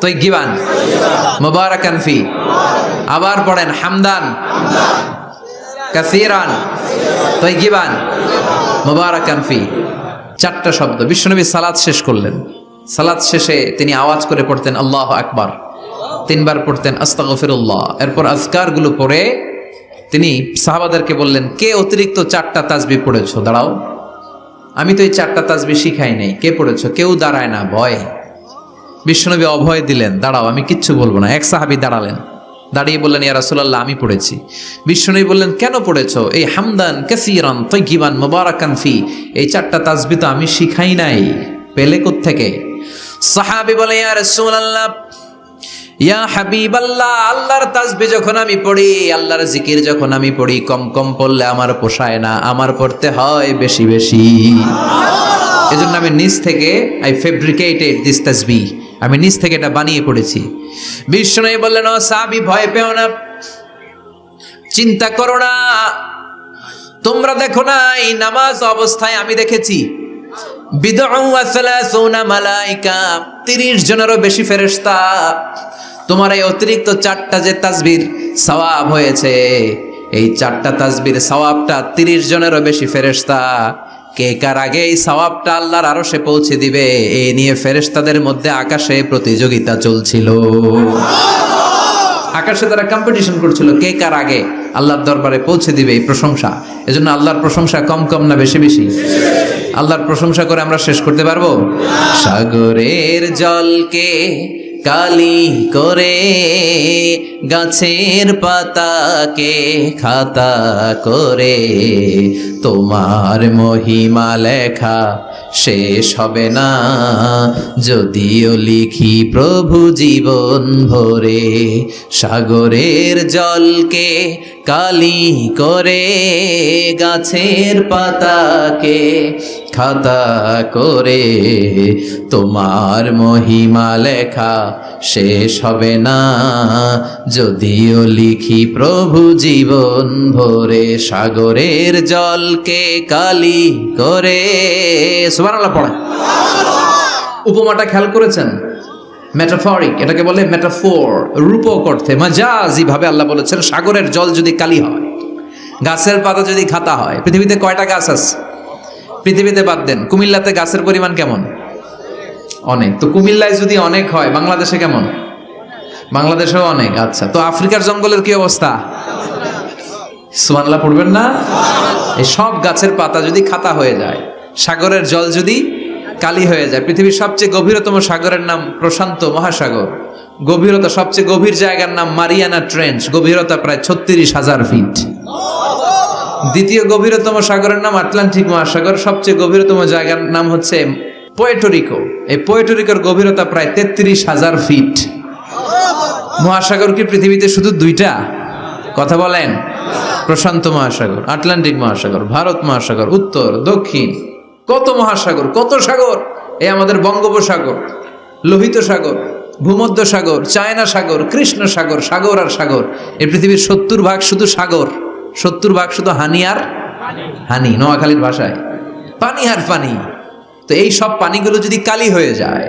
তাইয়িবান মুবারাকান ফি। আবার পড়েন হামদান কাসীরান তাইয়িবান মুবারাকান ফি। চারটা শব্দ। বিশ্বনবী সালাত শেষ করলেন। সালাত শেষে তিনি আওয়াজ করে পড়তেন আল্লাহু আকবার, তিনবার পড়তেন আস্তাগফিরুল্লাহ। এরপর আজকারগুলো পড়ে তিনি সাহাবাদেরকে বললেন, কে অতিরিক্ত চারটা তাসবিহ পড়েছো? দাঁড়াও, আমি তো এই চারটা তাসবিহ শিখাই নাই, কে পড়েছো? কেউ দাঁড়ায় না, ভয়। বিশ্বনবী অভয় দিলেন, দাঁড়াও আমি কিচ্ছু বলবো না। এক সাহাবী দাঁড়ালেন, দাঁড়িয়ে বললেন ইয়া রাসূলুল্লাহ আমি পড়েছি। বিশ্বনবী বললেন কেন পড়েছো? এই হামদান কাসীরান তাইয়িবান মুবারাকান ফি, এই চারটা তাসবিহ তো আমি শিখাই নাই, পেলে কোত্থেকে? সাহাবী বলে ইয়া রাসূলুল্লাহ ইয়া হাবিবাল্লাহ, আল্লাহর তাসবিহ যখন আমি পড়ি, আল্লাহর জিকির যখন আমি পড়ি, কম কম পড়লে আমার পোষায় না, আমার পড়তে হয় বেশি বেশি। এজন্য আমি নিজ থেকে আই ফেব্রিকেটেড দিস তাসবিহ, আমি নিজ থেকে এটা বানিয়ে পড়েছি। বিশ্বনবী বললেন ও সাহাবী ভয় পেও না, চিন্তা করো না, তোমরা দেখো না এই নামাজ অবস্থায় আমি দেখেছি বিদউ ওয়া সালাসুনা মালাইকা, 30 জনেরও বেশি ফেরেশতা। তোমার এই অতিরিক্ত চারটা যে তাসবিহর সওয়াব হয়েছে, এই চারটা তাসবিহর সওয়াবটা 30 জনেরও বেশি ফেরেশতা কে কার আগে এই সওয়াবটা আল্লাহর আরশে পৌঁছে দিবে, এই নিয়ে ফেরেশতাদের মধ্যে আকাশে প্রতিযোগিতা চলছিল। আকাশে তারা কম্পিটিশন করছিল কে কার আগে আল্লাহর দরবারে পৌঁছে দিবে এই প্রশংসা। এজন্য আল্লাহর প্রশংসা কম কম না বেশি বেশি? আল্লাহর প্রশংসা করে আমরা শেষ করতে পারবো? সাগরের জলকে কালি করে, গাছের পাতাকে খাতা করে, তোমার মহিমা লেখা শেষ হবে না, যদিও লিখি প্রভু জীবন ভরে। সাগরের জলকে কালি করে, গাছের পাতাকে খাতা করে, তোমার মহিমা লেখা শেষ হবে না, যদিও লিখি প্রভু জীবন ভরে। সাগরের জলকে কালি করে, সুবহানাল্লাহ পড়ে। উপমাটা খেয়াল করেছেন? মেটাফরিক, এটাকে বলে মেটাফোর, রূপক অর্থে মাজাজি ভাবে আল্লাহ বলেছেন সাগরের জল যদি কালি হয়, গাছের পাতা যদি খাতা হয়। পৃথিবীতে কয়টা গাছ আছে? পৃথিবীতে বাদ দেন, কুমিল্লাতে গাছের পরিমাণ কেমন? অনেক। তো কুমিল্লায় যদি অনেক হয়, বাংলাদেশে কেমন? বাংলাদেশেও অনেক। আচ্ছা, তো আফ্রিকার জঙ্গলের কি অবস্থা? সুবহানাল্লাহ পড়বেন না? এই সব গাছের পাতা যদি খাতা হয়ে যায়, সাগরের জল যদি কালি হয়ে যায়। পৃথিবীর সবচেয়ে গভীরতম সাগরের নাম প্রশান্ত মহাসাগর, গভীরতা সবচেয়ে গভীর জায়গার নাম মারিয়ানা ট্রেঞ্চ, গভীরতা প্রায় 36,000 ফিট। দ্বিতীয় গভীরতম সাগরের নাম আটলান্টিক মহাসাগর, সবচেয়ে গভীরতম জায়গার নাম হচ্ছে পোর্টোরিকো। এই পোর্টোরিকোর গভীরতা প্রায় 33,000 ফিট। মহাসাগর কি পৃথিবীতে শুধু দুইটা? কথা বলেন। প্রশান্ত মহাসাগর, আটলান্টিক মহাসাগর, ভারত মহাসাগর, উত্তর দক্ষিণ, কত মহাসাগর, কত সাগর। এই আমাদের বঙ্গোপসাগর, লোহিত সাগর, ভূমধ্য সাগর, চায়না সাগর, কৃষ্ণ সাগর, সাগর আর সাগর। এই পৃথিবীর 70% শুধু সাগর, 70% শুধু হানি আর হানি, নোয়াখালীর ভাষায় পানি আর পানি। তো এই সব পানিগুলো যদি কালি হয়ে যায়,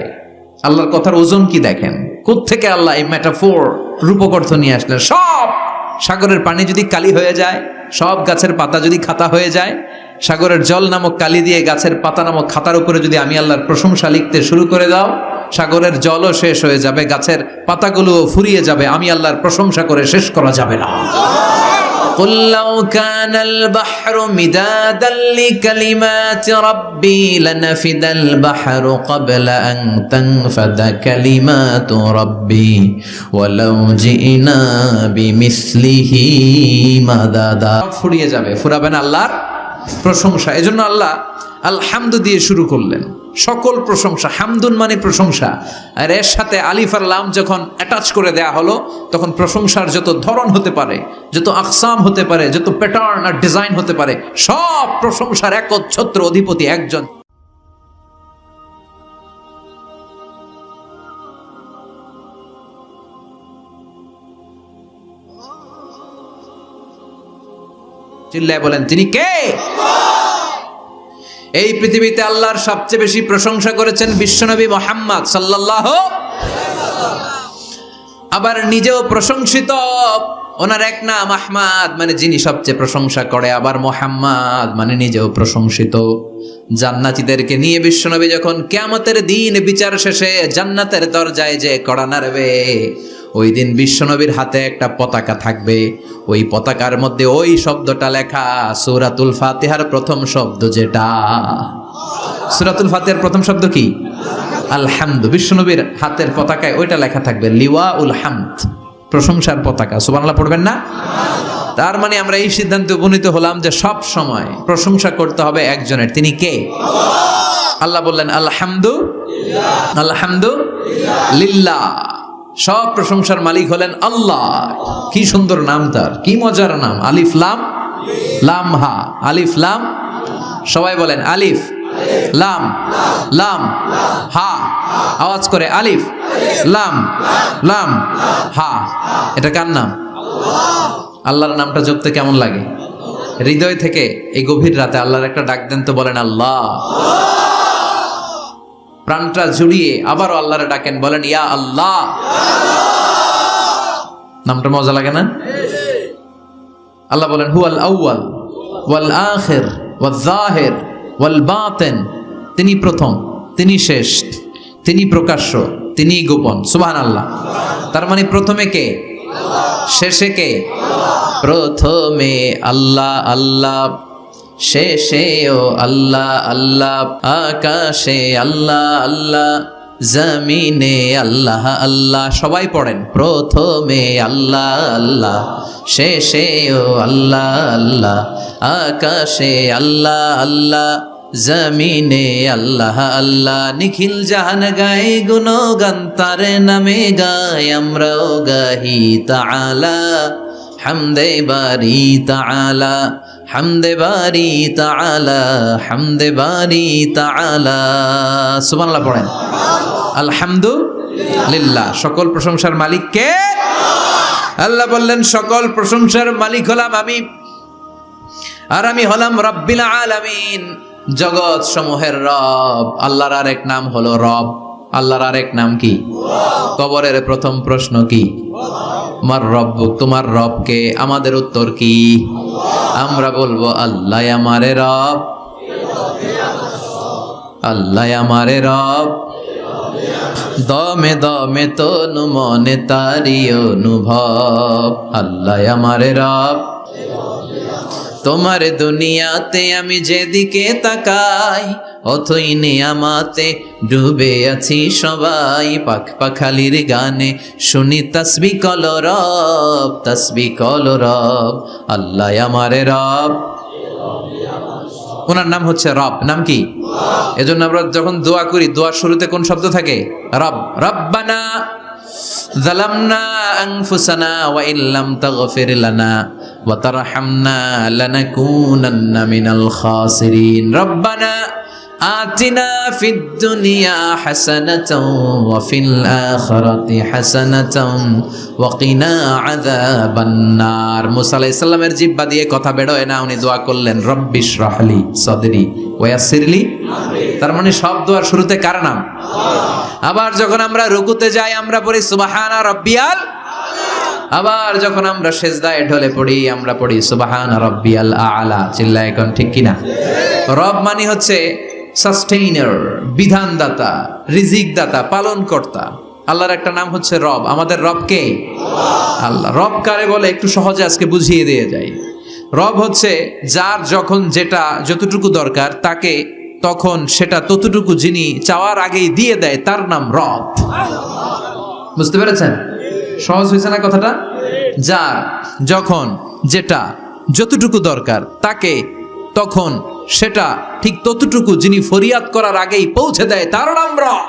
আল্লাহর কথার ওজন কি দেখেন? কোত্থেকে আল্লাহ এই মেটাফোর রূপক অর্থ নিয়ে আসলেন? সব সাগরের পানি যদি কালি হয়ে যায়, সব গাছের পাতা যদি খাতা হয়ে যায়, সাগরের জল নামক কালি দিয়ে গাছের পাতা নামক খাতার উপরে যদি আমি আল্লাহর প্রশংসা লিখতে শুরু করে দাও, সাগরের জলও শেষ হয়ে যাবে, গাছের পাতাগুলোও ফুরিয়ে যাবে, আমি আল্লাহর প্রশংসা করে শেষ করা যাবে না। قل لو كان البحر مدادا لكلمات ربي لنفد البحر قبل أن تنفد كلمات ربي ولو جئنا بمثله مددا ফুরিয়ে যাবে, ফুরাবেন আল্লাহর প্রশংসা। এজন্য আল্লাহ আলহামদু দিয়ে শুরু করলেন। সকল প্রশংসা, হামদুন মানে প্রশংসা, আর এর সাথে আলিফ আর লাম যখন অ্যাটাচ করে দেয়া হলো তখন প্রশংসার যত ধরন হতে পারে, যত আকসাম হতে পারে, যত প্যাটার্ন আর ডিজাইন হতে পারে, সব প্রশংসার একচ্ছত্র অধিপতি একজন। চিল্লায় বলেন তিনি কে? এই পৃথিবীতে আল্লাহর সবচেয়ে বেশি প্রশংসা করেছেন বিশ্বনবী মুহাম্মদ সাল্লাল্লাহু আলাইহি ওয়াসাল্লাম। আবার নিজেও প্রশংসিত। ওনার এক নাম আহমদ, মানে যিনি সবচেয়ে প্রশংসা করে, আবার মুহাম্মদ মানে নিজেও প্রশংসিত। জান্নাতীদেরকে নিয়ে বিশ্বনবী যখন কিয়ামতের দিন বিচার শেষে জান্নাতের দরজায় যে কড়া নাড়বে, ওই দিন বিশ্বনবীর হাতে একটা পতাকা থাকবে। ওই পতাকার মধ্যে ওই শব্দটা লেখা, সূরাতুল ফাতিহার প্রথম শব্দ যেটা। সূরাতুল ফাতিহার প্রথম শব্দ কি? আলহামদু। বিশ্বনবীর হাতের পতাকায় ওইটা লেখা থাকবে, লিওয়াউল হামদ, প্রশংসার পতাকা। সুবহানাল্লাহ পড়বেন না? তার মানে আমরা এই সিদ্ধান্তে উপনীত হলাম যে সব সময় প্রশংসা করতে হবে একজনের। তিনি কে? আল্লাহ বললেন আলহামদু, আলহামদু লিল্লাহ। সব প্রশংসার মালিক হলেন আল্লাহ। কি সুন্দর নাম তার, কি মজার নাম। আলিফ লাম লাম হা, আলিফ লাম। সবাই বলেন আলিফ লাম লাম হা, আওয়াজ করে আলিফ লাম লাম হা। এটা কার নাম? আল্লাহর নামটা জপতে কেমন লাগে? হৃদয় থেকে এই গভীর রাতে আল্লাহর একটা ডাক দেন তো, বলেন আল্লাহ। প্রাণটা জুড়িয়ে আবারও আল্লাহরে ডাকেন, বলেন ইয়া আল্লাহ। নামটা মজা লাগে না? আল্লাহ বলেন হুয়াল আউয়াল ওয়াল আখির ওয়াল যাহির ওয়াল বাতিন। তিনি প্রথম, তিনি শেষ, তিনি প্রকাশ্য, তিনি গোপন। সুবহানাল্লাহ। তার মানে প্রথমে কে? শেষে কে? প্রথমে আল্লাহ আল্লাহ, শেষেও আল্লাহ আল্লাহ, আকাশে আল্লাহ আল্লাহ, জমিনে আল্লাহ আল্লাহ। সবাই পড়েন, প্রথমে আল্লাহ আল্লাহ, শেষেও আল্লাহ আল্লাহ, আকাশে আল্লাহ আল্লাহ, জমিনে আল্লাহ আল্লাহ। নিখিল জাহান গায় গুণগান, তার নামে গায় আমরাও গাহি তাআলা। হামদে বারি তাআলা, হামদে বারি তাআলা, হামদে বারি তাআলা। সুবহানাল্লাহ পড়েন। আলহামদুলিল্লাহ। সকল প্রশংসার মালিক কে? আল্লাহ বললেন সকল প্রশংসার মালিক হলাম আমি, আর আমি হলাম রব্বিল আলামিন, জগৎ সমূহের রব। আল্লাহর আরেক নাম হলো রব। আল্লাহর আরেক নাম কি? কবরের প্রথম প্রশ্ন কি? আমার রব, তোমার রব কে? আমাদের উত্তর কি? আমরা বলবো আল্লাহ আমারে রব, আল্লাহ আমারে রব। দমে দমে তনু মনে তারি অনুভব, আল্লাহ আমারে রব। তোমার দুনিয়াতে আমি যেদিকে তাকাই, অথই নিয়ামাতে ডুবে আছি সবাই। পাখ পাখালির গানে শুনি তাসবিহ কল রব, তাসবিহ কল রব, আল্লাহ আমারে রব। ওনার নাম হচ্ছে রব। নাম কি? এজন্য আমরা যখন দোয়া করি, দোয়ার শুরুতে কোন শব্দ থাকে? রব। রব্বানা যালামনা আনফুসানা ওয়া ইল্লাম তাগফির লানা ওয়া তারহামনা লানাকুনান্না মিনাল খাসিরিন। রব্বানা আতিনা ফিদ দুনিয়া হাসানাতাও ওয়া ফিল আখিরাতি হাসানাতাও ওয়া কিনা আযাবান নার। মুসা আলাইহিস সালামের জিহ্বা দিয়ে কথা বের হয় না, উনি দোয়া করলেন রব্বিশ রাহলি সাদরি ওয়া ইয়াসসিরলি আমরি। তার মানে সব দোয়ার শুরুতে কার নাম? আবার যখন আমরা রুকুতে যাই আমরা পড়ি সুবহানা রাব্বিয়াল। আবার যখন আমরা সেজদায় ঢলে পড়ি আমরা পড়ি সুবহানা রাব্বিয়াল আ'লা। চিল্লায় এখন ঠিক কিনা? রব মানে হচ্ছে সাস্টেইনার, বিধানদাতা, রিজিক দাতা, পালন কর্তা। আল্লাহর একটা নাম হচ্ছে রব। আমাদের রব কে? আল্লাহ। রব কারে বলে একটু সহজে আজকে বুঝিয়ে দিয়ে যাই। রব হচ্ছে যার যখন যেটা যতটুকু দরকার তাকে তখন সেটা ততটুকু যিনি চাওয়ার আগেই দিয়ে দেয়, তার নাম রব। বুঝতে পেরেছেন? সহজ হয়েছে না কথাটা? যার যখন যেটা যতটুকু দরকার তাকে তখন সেটা ঠিক ততটুকু যিনি ফরিয়াদ করার আগেই পৌঁছে দেয়, তার নাম রব।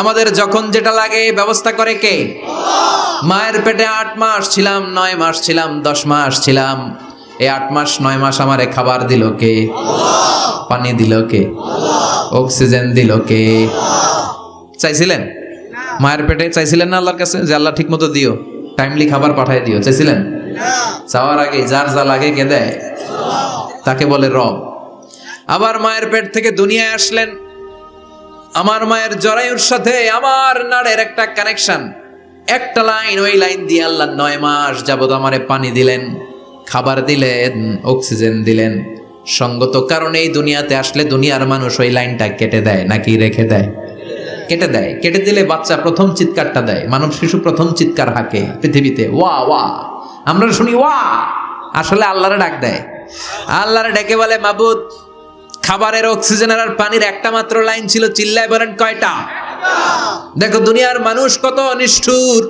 আমাদের যখন যেটা লাগে ব্যবস্থা করে কে? মায়ের পেটে 8 মাস ছিলাম, 9 মাস ছিলাম, 10 মাস ছিলাম। এই 8 মাস 9 মাস আমারে খাবার দিল কে? পানি দিল কে? অক্সিজেন দিল কে? চাইছিলেন? মায়ের পেটে চাইছিলেন না আল্লাহর কাছে যে আল্লাহ ঠিক মতো দিও, টাইমলি খাবার পাঠায় দিও? চাইছিলেন? চাওয়ার আগে যার যা লাগে কে দেয়? তাকে বলে রব। আবার মায়ের পেট থেকে দুনিয়ায় আসলেন, আমার মায়ের জরায়ুর সাথে আমার নাড়ের একটা কানেকশন, একটা লাইন, ওই লাইন দিয়ে আল্লাহ 9 মাস যাবত আমারে পানি দিলেন, খাবার দিলেন, অক্সিজেন দিলেন। সঙ্গত কারণেই দুনিয়াতে আসলে দুনিয়ার মানুষ ওই লাইনটা কেটে দেয় নাকি রেখে দেয়? কেটে দেয়। কেটে দিলে বাচ্চা প্রথম চিৎকারটা দেয়, মানব শিশু প্রথম চিৎকার হাঁকে পৃথিবীতে, ওয়া ওয়া। আমরা শুনি ওয়া, আসলে আল্লাহরে ডাক দেয়। আল্লাহরে ডেকে বলে, মাবুদ, খাবারের, অক্সিজেনের আর পানির একটা মাত্র লাইন ছিল, চিল্লায় বলেন কয়টা? দেখো দুনিয়ার মানুষ কত নিষ্ঠুর।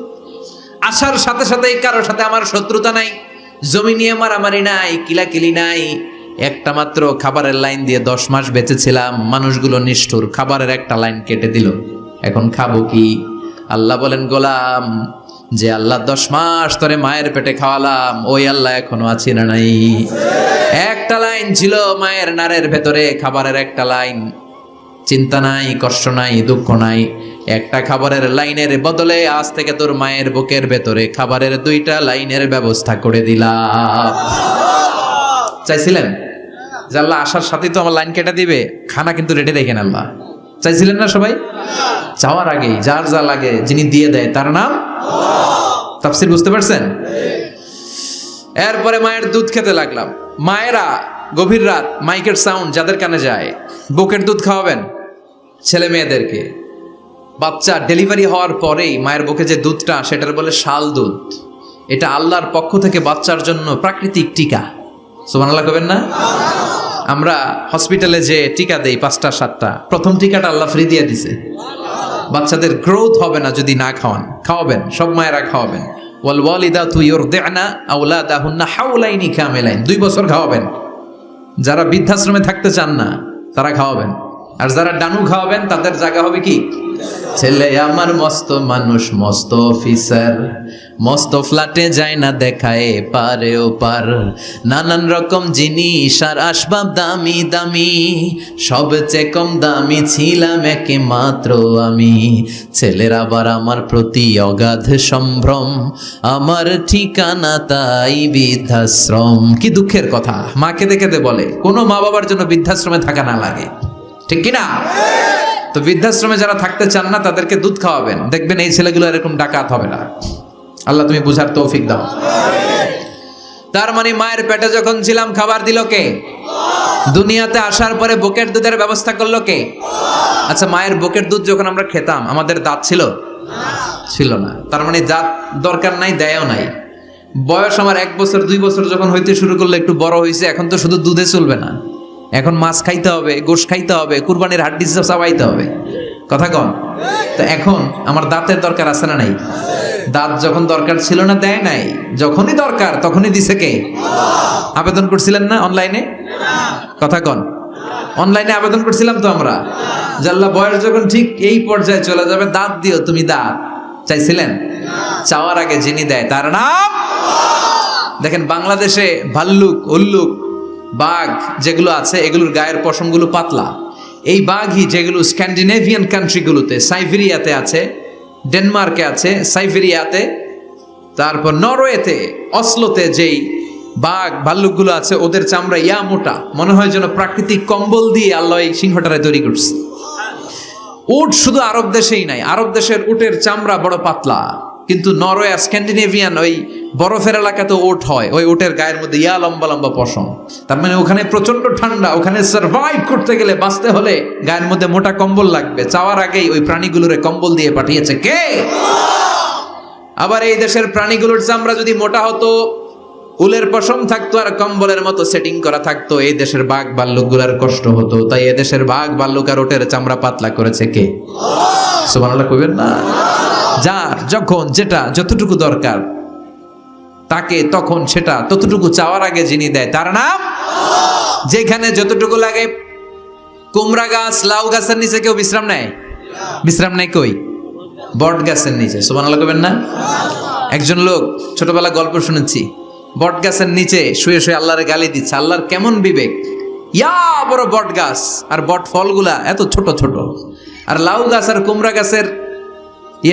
আসার সাথে সাথেই কারোর সাথে আমার শত্রুতা নাই, জমি নিয়ে মারামারি নাই, কিলাকিলি নাই, একটা মাত্র খাবারের লাইন দিয়ে 10 মাস বেঁচেছিলাম। মানুষগুলো নিষ্ঠুর, খাবারের একটা লাইন কেটে দিল, এখন খাবো কি? আল্লাহ বলেন, গোলাম, যে আল্লাহ 10 মাস ধরে মায়ের পেটে খাওয়ালাম, ওই আল্লাহ এখনো আছি না নাই? একটা লাইন ছিল মায়ের নারের ভেতরে, খাবারের একটা লাইন, চিন্তা নাই, কষ্ট নাই, দুঃখ নাই। একটা খাবারের লাইনের বদলে আজ থেকে তোর মায়ের বুকের ভেতরে খাবারের 2টা লাইনের ব্যবস্থা করে দিলাম। চাইছিলেন যে আল্লাহ আসার সাথেই তো আমার লাইন কেটে দিবে, খানা কিন্তু রেডি রেখেন আল্লাহ? চাইছিলেন না সবাই? চাওয়ার আগেই যার যা লাগে যিনি দিয়ে দেয়, তার নাম তাফসীর। বুঝতে পারছেন? এরপরে মায়ের দুধ খেতে লাগলাম। মায়েরা গভীর রাত মাইকের সাউন্ড যাদের কানে যায়, বুকের দুধ খাওয়াবেন ছেলে মেয়েদেরকে। বাচ্চা ডেলিভারি হওয়ার পরেই মায়ের বুকে যে দুধটা, সেটার বলে শাল দুধ। এটা আল্লাহর পক্ষ থেকে বাচ্চার জন্য প্রাকৃতিক টিকা। সুবহানাল্লাহ কবেন না? আমরা হসপিটালে যে টিকা দেই 5টা 7টা, প্রথম টিকাটা আল্লাহ ফ্রি দিয়ে দিছে। বাচ্চাদের গ্রোথ হবে না যদি না খাওয়ান। খাওয়াবেন, সব মায়েরা খাওয়াবেন। ওয়াল ওয়ালিদাতু ইউরদি'না আওলাদাহুন্না হাওলাইনি কামিলাইন, 2 বছর খাওয়াবেন। যারা বৃদ্ধাশ্রমে থাকতে চান না তারা খাওয়াবেন, আর যারা ডানু খাওয়াবেন তাদের জায়গা হবে কি? ছেলে আমার মস্ত মানুষ, মস্ত অফিসার, মস্ত ফ্ল্যাটে যায় না দেখায় পারে ও পার, নানান রকম জিনিস আর আসবাব দামি দামি, সবচেয়ে কম দামি ছিলাম একে মাত্র আমি। ছেলের আবার আমার প্রতি অগাধ সম্ভ্রম, আমার ঠিকানা তাই বৃদ্ধাশ্রম। কি দুঃখের কথা, মা কেঁদে কেঁদে বলে কোনো মা বাবার জন্য বৃদ্ধাশ্রমে থাকা না লাগে, ঠিক কিনা? তো বৃদ্ধাশ্রমে যারা থাকতে চান না তাদেরকে দুধ খাওয়াবেন, দেখবেন এই ছেলেগুলো এরকম ডাকাত হবে না। আল্লাহ তুমি বুঝার তৌফিক দাও। তার মানে মায়ের পেটে যখন ছিলাম খাবার দিল কে? দুনিয়াতে আসার পরে বুকের দুধের ব্যবস্থা করলো কে? আচ্ছা, মায়ের বুকের দুধ যখন আমরা খেতাম আমাদের দাঁত ছিল? ছিল না। তার মানে দাঁত দরকার নাই, দেয়ও নাই। বয়স আমার 1 বছর 2 বছর যখন হইতে শুরু করলো, একটু বড় হয়েছে, এখন তো শুধু দুধে চলবে না, এখন মাছ খাইতে হবে, গোশ খাইতে হবে, কুরবানির হাড্ডি চাবাইতে হবে। কথা কন? তো এখন আমার দাঁতের দরকার আছে না নাই? দাঁত যখন দরকার ছিল না দেয় নাই, যখনই দরকার তখনই দিছে কে? আবেদন করছিলেন না অনলাইনে? কথা কন? অনলাইনে আবেদন করছিলাম তো আমরা, জাল্লা বয়স যখন ঠিক এই পর্যায়ে চলে যাবে দাঁত দিও তুমি, দাঁত চাইছিলেন? চাওয়ার আগে যিনি দেয় তার নাম। দেখেন বাংলাদেশে ভাল্লুক, উল্লুক, বাঘ যেগুলো আছে এগুলোর গায়ের পশমগুলো পাতলা। এই বাঘই যেগুলো স্ক্যান্ডিনেভিয়ান কান্ট্রিগুলোতে, সাইবেরিয়াতে আছে, ডেনমার্কে আছে, সাইবেরিয়াতে, তারপর নরওয়েতে, অসলোতে যেই বাঘ ভাল্লুকগুলো আছে ওদের চামড়া ইয়া মোটা, মনে হয় যেন প্রাকৃতিক কম্বল দিয়ে আল্লাহ এই সিংহটারে তৈরি করছে। উট শুধু আরব দেশেই নাই, আরব দেশের উটের চামড়া বড় পাতলা, কিন্তু নরওয়ে স্ক্যান্ডিনেভিয়ান ওই বরফের এলাকাতে ওট হয়, ওই ওটের গায়ের মধ্যে ইয়া লম্বা লম্বা পশম। তার মানে ওখানে প্রচন্ড ঠান্ডা, ওখানে সার্ভাইভ করতে গেলে, বাঁচতে হলে গায়ের মধ্যে মোটা কম্বল লাগবে। চাওয়ার আগেই ওই প্রাণীগুলোরে কম্বল দিয়ে পাঠিয়েছে কে? আবার এই দেশের প্রাণীগুলোর চামড়া যদি মোটা হতো, উলের পশম থাকতো আর কম্বলের মতো সেটিং করা থাকতো, এই দেশের বাঘ ভাল্লুকগুলার কষ্ট হতো। তাই এ দেশের বাঘ ভাল্লুক আর ওটের চামড়া পাতলা করেছে কে? সুবহানাল্লাহ কইবেন না? যার যখন যেটা যতটুকু দরকার তাকে তখন সেটা ততটুকু চাওয়ার আগে যিনি দেয় তার নাম। যেখানে যতটুকু লাগে, কুমড়া গাছ লাউ গাছের নিচে কেউ বিশ্রাম নেয়? বিশ্রাম নেয় কই? বট গাছের নিচে। সুবহানাল্লাহ কইবেন না? একজন লোক ছোটবেলা গল্প শুনেছি, বট গাছের নিচে শুয়ে শুয়ে আল্লাহরে গালি দিচ্ছে। আল্লাহর কেমন বিবেক, ইয়া বড় বট গাছ আর বট ফলগুলা এত ছোট ছোট, আর লাউ গাছ আর কুমড়া গাছের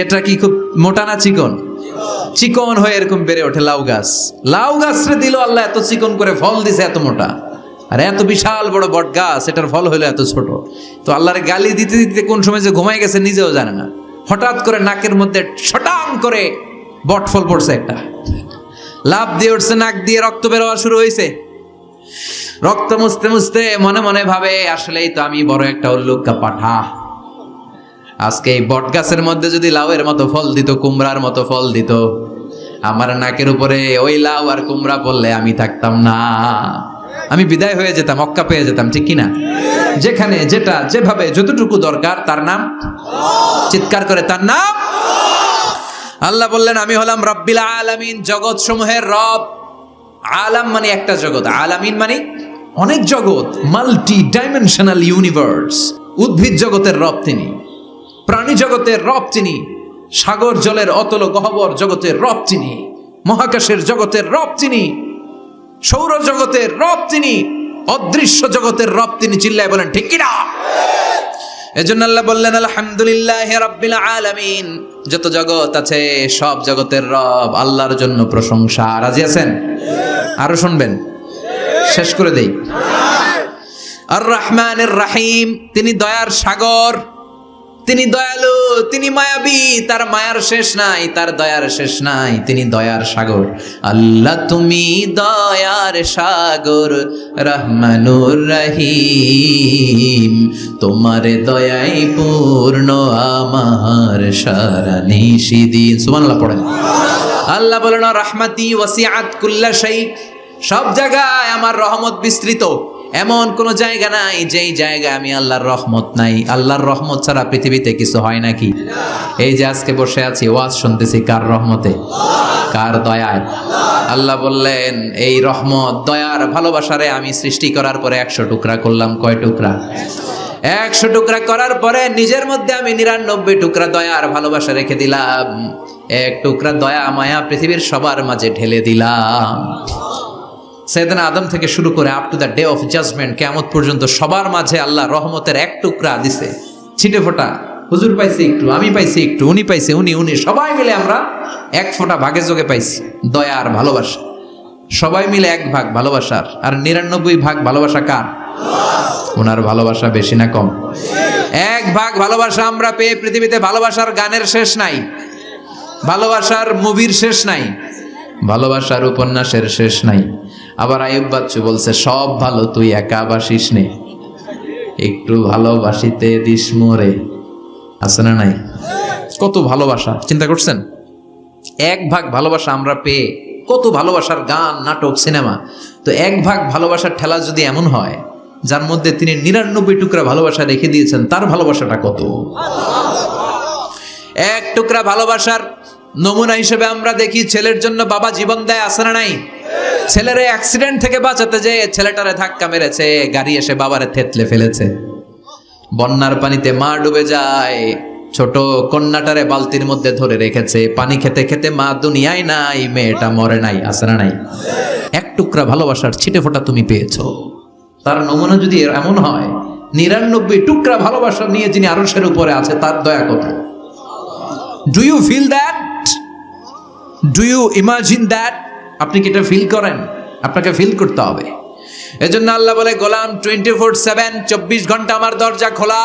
এটা কি খুব মোটা না চিকন? চিকন হয়ে এরকম বেড়ে ওঠে লাউ গাছ। লাউ গাছরে দিল আল্লাহ এত চিকন করে, ফল দিছে এত মোটা। আর এত বিশাল বড় বট গাছ, এটার ফল হলো এত ছোট। তো আল্লাহর গালি দিতে দিতে কোন সময় যে ঘুমাই গেছে নিজেও জানে না। হঠাৎ করে নাকের মধ্যে ছটাং করে বট ফল পড়ছে একটা, লাভ দিয়ে উঠছে, নাক দিয়ে রক্ত বেরোয়া শুরু হয়েছে। রক্ত মুছতে মুছতে মনে মনে ভাবে, আসলেই তো আমি বড় একটা উল্লুকা পাঠা। আজকে এই বট গাছের মধ্যে যদি লাউয়ের মতো ফল দিত, কুমড়ার মতো ফল দিত, আমার নাকের উপরে ওই লাউ আর কুমড়া পড়লে আমি থাকতাম না, আমি বিদায় হয়ে যেতাম, অক্কা পেয়ে যেতাম, ঠিক কিনা? যেখানে যেটা যেভাবে যতটুকু দরকার তার নাম। চিৎকার করে তার নাম। আল্লাহ বললেন, আমি হলাম রব্বিল আলামিন, জগৎ সমূহের রব। আলাম মানে একটা জগৎ, আলামিন মানে অনেক জগৎ, মাল্টি ডাইমেনশনাল ইউনিভার্স। উদ্ভিদ জগতের রব তিনি, প্রাণী জগতের রব তিনি, সাগর জলের অতল গহ্বর জগতের রব তিনি, মহাকাশের জগতের রব তিনি, সৌর জগতের রব তিনি, অদৃশ্য জগতের রব তিনি। চিল্লায় বলেন ঠিক কিনা? এজন্য আল্লাহ বললেন, আলহামদুলিল্লাহি রাব্বিল আলামিন, যত জগৎ আছে সব জগতের রব আল্লাহর জন্য প্রশংসা। রাজি আছেন? আরো শুনবেন? শেষ করে দেই। আর রহমানির রহিম, তিনি দয়ার সাগর, তিনি দয়ালু, তিনি মায়াবী, তার মায়ার শেষ নাই, তার দয়ার শেষ নাই, তিনি দয়ার সাগর। আল্লাহ তুমি দয়ার সাগর, রহমানুর রহিম, তোমার দয়াই পূর্ণ আমার সারা নিশিদিন। সুবহানাল্লাহ পড়েন। আল্লাহ বলেন, রাহমাতি ওয়াসিআত কুল্লা শাই, সব জায়গায় আমার রহমত বিস্তৃত। এমন কোন জায়গা নাই যেই জায়গায় আমি আল্লাহর রহমত নাই। আল্লাহর রহমত ছাড়া পৃথিবীতে কিছু হয় নাকি? এই যে আজকে বসে আছি, ওয়াজ শুনতেছি, কার রহমতে? কার দয়ায়? আল্লাহ বললেন, এই রহমত দয়ার ভালোবাসারে আমি সৃষ্টি করার পরে 100 টুকরা করলাম। কয় টুকরা? 100 টুকরা করার পরে নিজের মধ্যে আমি 99 টুকরা দয়ার ভালোবাসা রেখে দিলাম। 1 টুকরা দয়া মায়া পৃথিবীর সবার মাঝে ঢেলে দিলাম। সাইয়েদনা আদম থেকে শুরু করে up to the day of judgment, কিয়ামত পর্যন্ত সবার মাঝে আল্লাহ রহমতের 1 টুকরা দিছে, ছিটে ফোঁটা। হুজুর পাইছে একটু, আমি পাইছি একটু, উনি পাইছে, উনি সবাই মিলে আমরা 1 ফোঁটা ভাগে যোগে পাইছি দয়া আর ভালোবাসা। সবাই মিলে 1 ভাগ ভালোবাসার, আর 99 ভাগ ভালোবাসা কার? ওনার ভালোবাসা বেশি না কম? 1 ভাগ ভালোবাসা আমরা পেয়ে পৃথিবীতে ভালোবাসার গানের শেষ নাই, ভালোবাসার মুভির শেষ নাই, ভালোবাসার উপন্যাসের শেষ নাই। আবার আইয়ুব বাচ্চু বলছে, সব ভালো তুই একা বাসিস নে, একটু ভালোবাসিতে দিস মোরে। আছে না নাই? কত ভালোবাসা, চিন্তা করছেন? 1 ভাগ ভালোবাসা আমরা পেয়ে কত ভালোবাসার গান, নাটক, সিনেমা। তো 1 ভাগ ভালোবাসার ঠেলা যদি এমন হয়, যার মধ্যে তিনি 99 টুকরা ভালোবাসা রেখে দিয়েছেন, তার ভালোবাসাটা কত? 1 টুকরা ভালোবাসার নমুনা হিসেবে আমরা দেখি, ছেলের জন্য বাবা জীবন দেয়, আছে না নাই? ছেলের অ্যাক্সিডেন্ট থেকে বাঁচাতে যে ছেলেটারে ধাক্কা মেরেছে, গাড়ি এসে বাবারে থেতলে ফেলেছে। বন্যার পানিতে মা ডুবে যায়, ছোট কন্যাটারে বালতির মধ্যে ধরে রেখেছে, পানি খেতে খেতে মা দুনিয়ায় নাই, মেয়েটা মরে নাই, আছে না নাই? 1 টুকরা ভালোবাসার ছিটে ফোঁটা তুমি পেয়েছো। তার নমুনা যদি এমন হয়, 99 টুকরা ভালোবাসা নিয়ে যিনি আরশের উপরে আছে, তার দয়া কত? Do you feel that? Do you imagine that? আপনি কি এটা ফিল করেন? আপনাকে ফিল করতে হবে। এজন্য আল্লাহ বলে, গোলাম 24/7, 24 ঘন্টা আমার দরজা খোলা।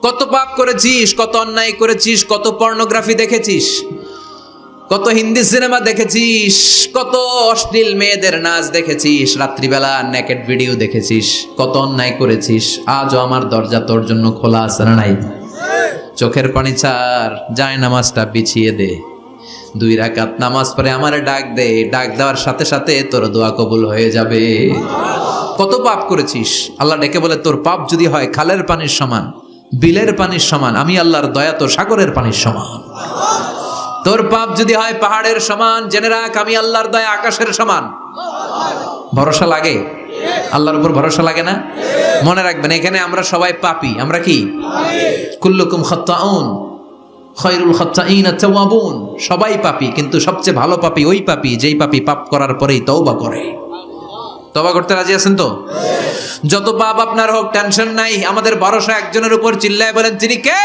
কত পাপ করেছিস, কত অন্যায় করেছিস, কত পর্নোগ্রাফি দেখেছিস, কত হিন্দি সিনেমা দেখেছিস, কত অশ্লীল মেয়েদের নাচ দেখেছিস, রাত্রিবেলা নেকেড ভিডিও দেখেছিস, কত অন্যায় করেছিস। আজও আমার দরজা তোর জন্য খোলা আছে না নাই? চোখের পানি ছাড়, যায় নামাজটা বিছিয়ে দে, 2 রাকাত নামাজ পড়ে আমারে ডাক দে, ডাক দেওয়ার সাথে সাথে তোর দোয়া কবুল হয়ে যাবে। কত পাপ করেছিস, আল্লাহ ডেকে বলে তোর পাপ যদি হয় খালের পানির সমান, বিলের পানির সমান, আমি আল্লাহর দয়া তো সাগরের পানির সমান। তোর পাপ যদি হয় পাহাড়ের সমান, জেনে রাখ আমি আল্লাহর দয়া আকাশের সমান। ভরসা লাগে? আল্লাহর উপর ভরসা লাগে না? মনে রাখবেন এখানে আমরা সবাই পাপী। আমরা কি? কুল্লুকুম খাত্তাউন খায়রুল খাত্তাইন আত-তাওয়াবুন। সবাই পাপী, কিন্তু সবচেয়ে ভালো পাপী ওই পাপী যেই পাপী পাপ করার পরেই তওবা করে। তওবা করতে রাজি আছেন তো? যত পাপ আপনার হোক টেনশন নাই, আমাদের ভরসা একজনের উপর। চিল্লায় বলেন তিনি কে?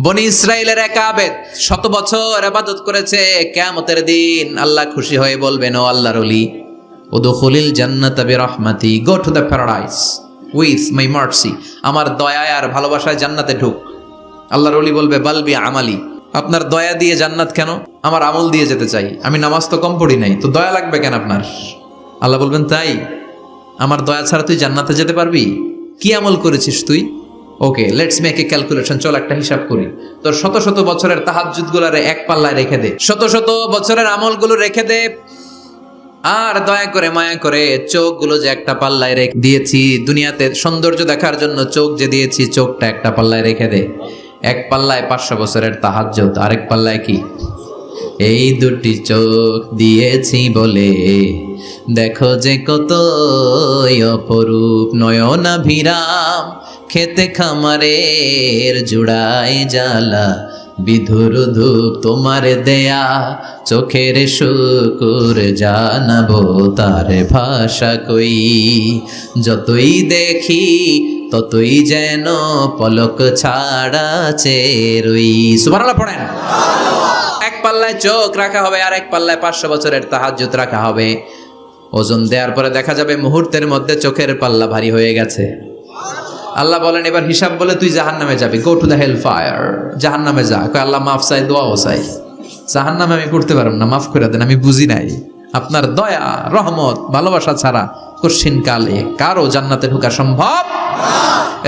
বনি ইসরাইলের এক আবেদ 100 বছর ইবাদত করেছে। কিয়ামতের দিন আল্লাহ খুশি হয়ে বলবেন, ও আল্লাহর ওলি, উদখুলিল জান্নাতা বিরহমাতি, go to the paradise with my mercy. আমার দয়া আর ভালোবাসায় জান্নাতে ঢুক। আল্লাহর ওলি বলবে, বালবি আমালি, আপনার দয়া দিয়ে জান্নাত কেন? আমার আমল দিয়ে যেতে চাই, আমি নামাজ তো কম পড়ি নাই, তো দয়া লাগবে কেন আপনার? আল্লাহ বলবেন, তাই? আমার দয়া ছাড়া তুই জান্নাতে যেতে পারবি? কি আমল করেছিস তুই? ওকে, লেটস মেক এ ক্যালকুলেশন, চল একটা হিসাব করি। তোর শত শত বছরের তাহাজ্জুদ গুলারে এক পাল্লায় রেখে দে, শত শত বছরের আমলগুলো রেখে দে, আর দয়া করে মায়া করে চোখগুলো যে একটা পাল্লায় রেখে দিয়েছি, দুনিয়াতে সৌন্দর্য দেখার জন্য চোখ যে দিয়েছি, চোখটা একটা পাল্লায় রেখে দে। এক পাল্লায় 500 বছরের তাহাজ্জুদ, আরেক পাল্লায় কি? এই দুটি চোখ দিয়েছি বলে দেখো যে কত অপরূপ নয়নাভিরাম, খেতে খামারের জুড়াই জ্বালা, বিধুর ধূপ তোমার দেয়া, চোখের শুকুর জানাবো তার ভাষা কই, যতই দেখি ততই যেন পলক ছাড়া চেরই। সুবহানাল্লাহ পড়েন। এক পাল্লায় চোখ রাখা হবে, আর এক পাল্লায় 500 বছরের তাহাজ্জুদ রাখা হবে। ওজন দেওয়ার পরে দেখা যাবে মুহূর্তের মধ্যে চোখের পাল্লা ভারী হয়ে গেছে। আল্লাহ বলেন, এবার হিসাব বলে তুই জাহান্নামে যাবি, go to the hell fire, জাহান্নামে যা। কয় আল্লাহ মাফ চাই, দোয়াও চাই, জাহান্নামে আমি পড়তে পারব না, মাফ করে দেন, আমি বুঝি নাই। আপনার দয়া রহমত ভালোবাসা ছাড়া কঠিন কালে কারো জান্নাতে ঢোকা সম্ভব?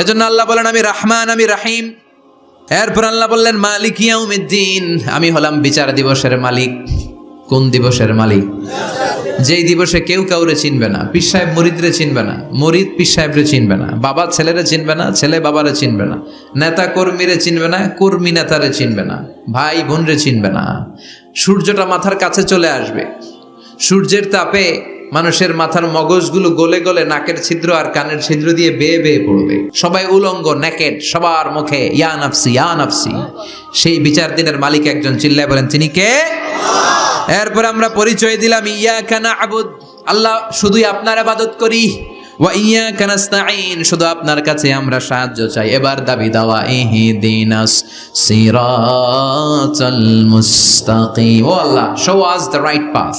এজন্য আল্লাহ বলেন, আমি রহমান, আমি রাহিম। এরপর আল্লাহ বললেন, মালিক ইয়াউমিদ্দিন, আমি হলাম বিচার দিবসের মালিক। কোন দিবসের মালিক? যেই দিবসে কেউ কাউরে চিনবে না, পীর সাহেব মুরিদরে চিনবে না, মুরিদ পীর সাহেবরে চিনবে না, বাবা ছেলেরে চিনবে না, ছেলে বাবারে চিনবে না, নেতা কর্মীরে চিনবে না, কর্মী নেতারে চিনবে না, ভাই বোনরে চিনবে না। সূর্যটা মাথার কাছে চলে আসবে, সূর্যের তাপে মানুষের মাথার মগজগুলো গলে গলে নাকের ছিদ্র আর কানের ছিদ্র দিয়ে বেয়ে বেয়ে পড়বে। সবাই উলঙ্গ, নেকেড, সবার মুখে ইয়া নাফসি ইয়া নাফসি। সেই বিচার দিনের মালিক একজন, চিল্লায় বলেন তিনি কে? এরপর আমরা পরিচয় দিলাম, ইয়াকা না'বুদ, আল্লাহ শুধুই আপনার ইবাদত করি, ওয়া ইয়াকা নাস্তাঈন, শুধু আপনার কাছে আমরা সাহায্য চাই। এবার দাবি দাওয়া, ইহদিনাস সিরাতাল মুস্তাকিম, ও আল্লাহ show us the right path,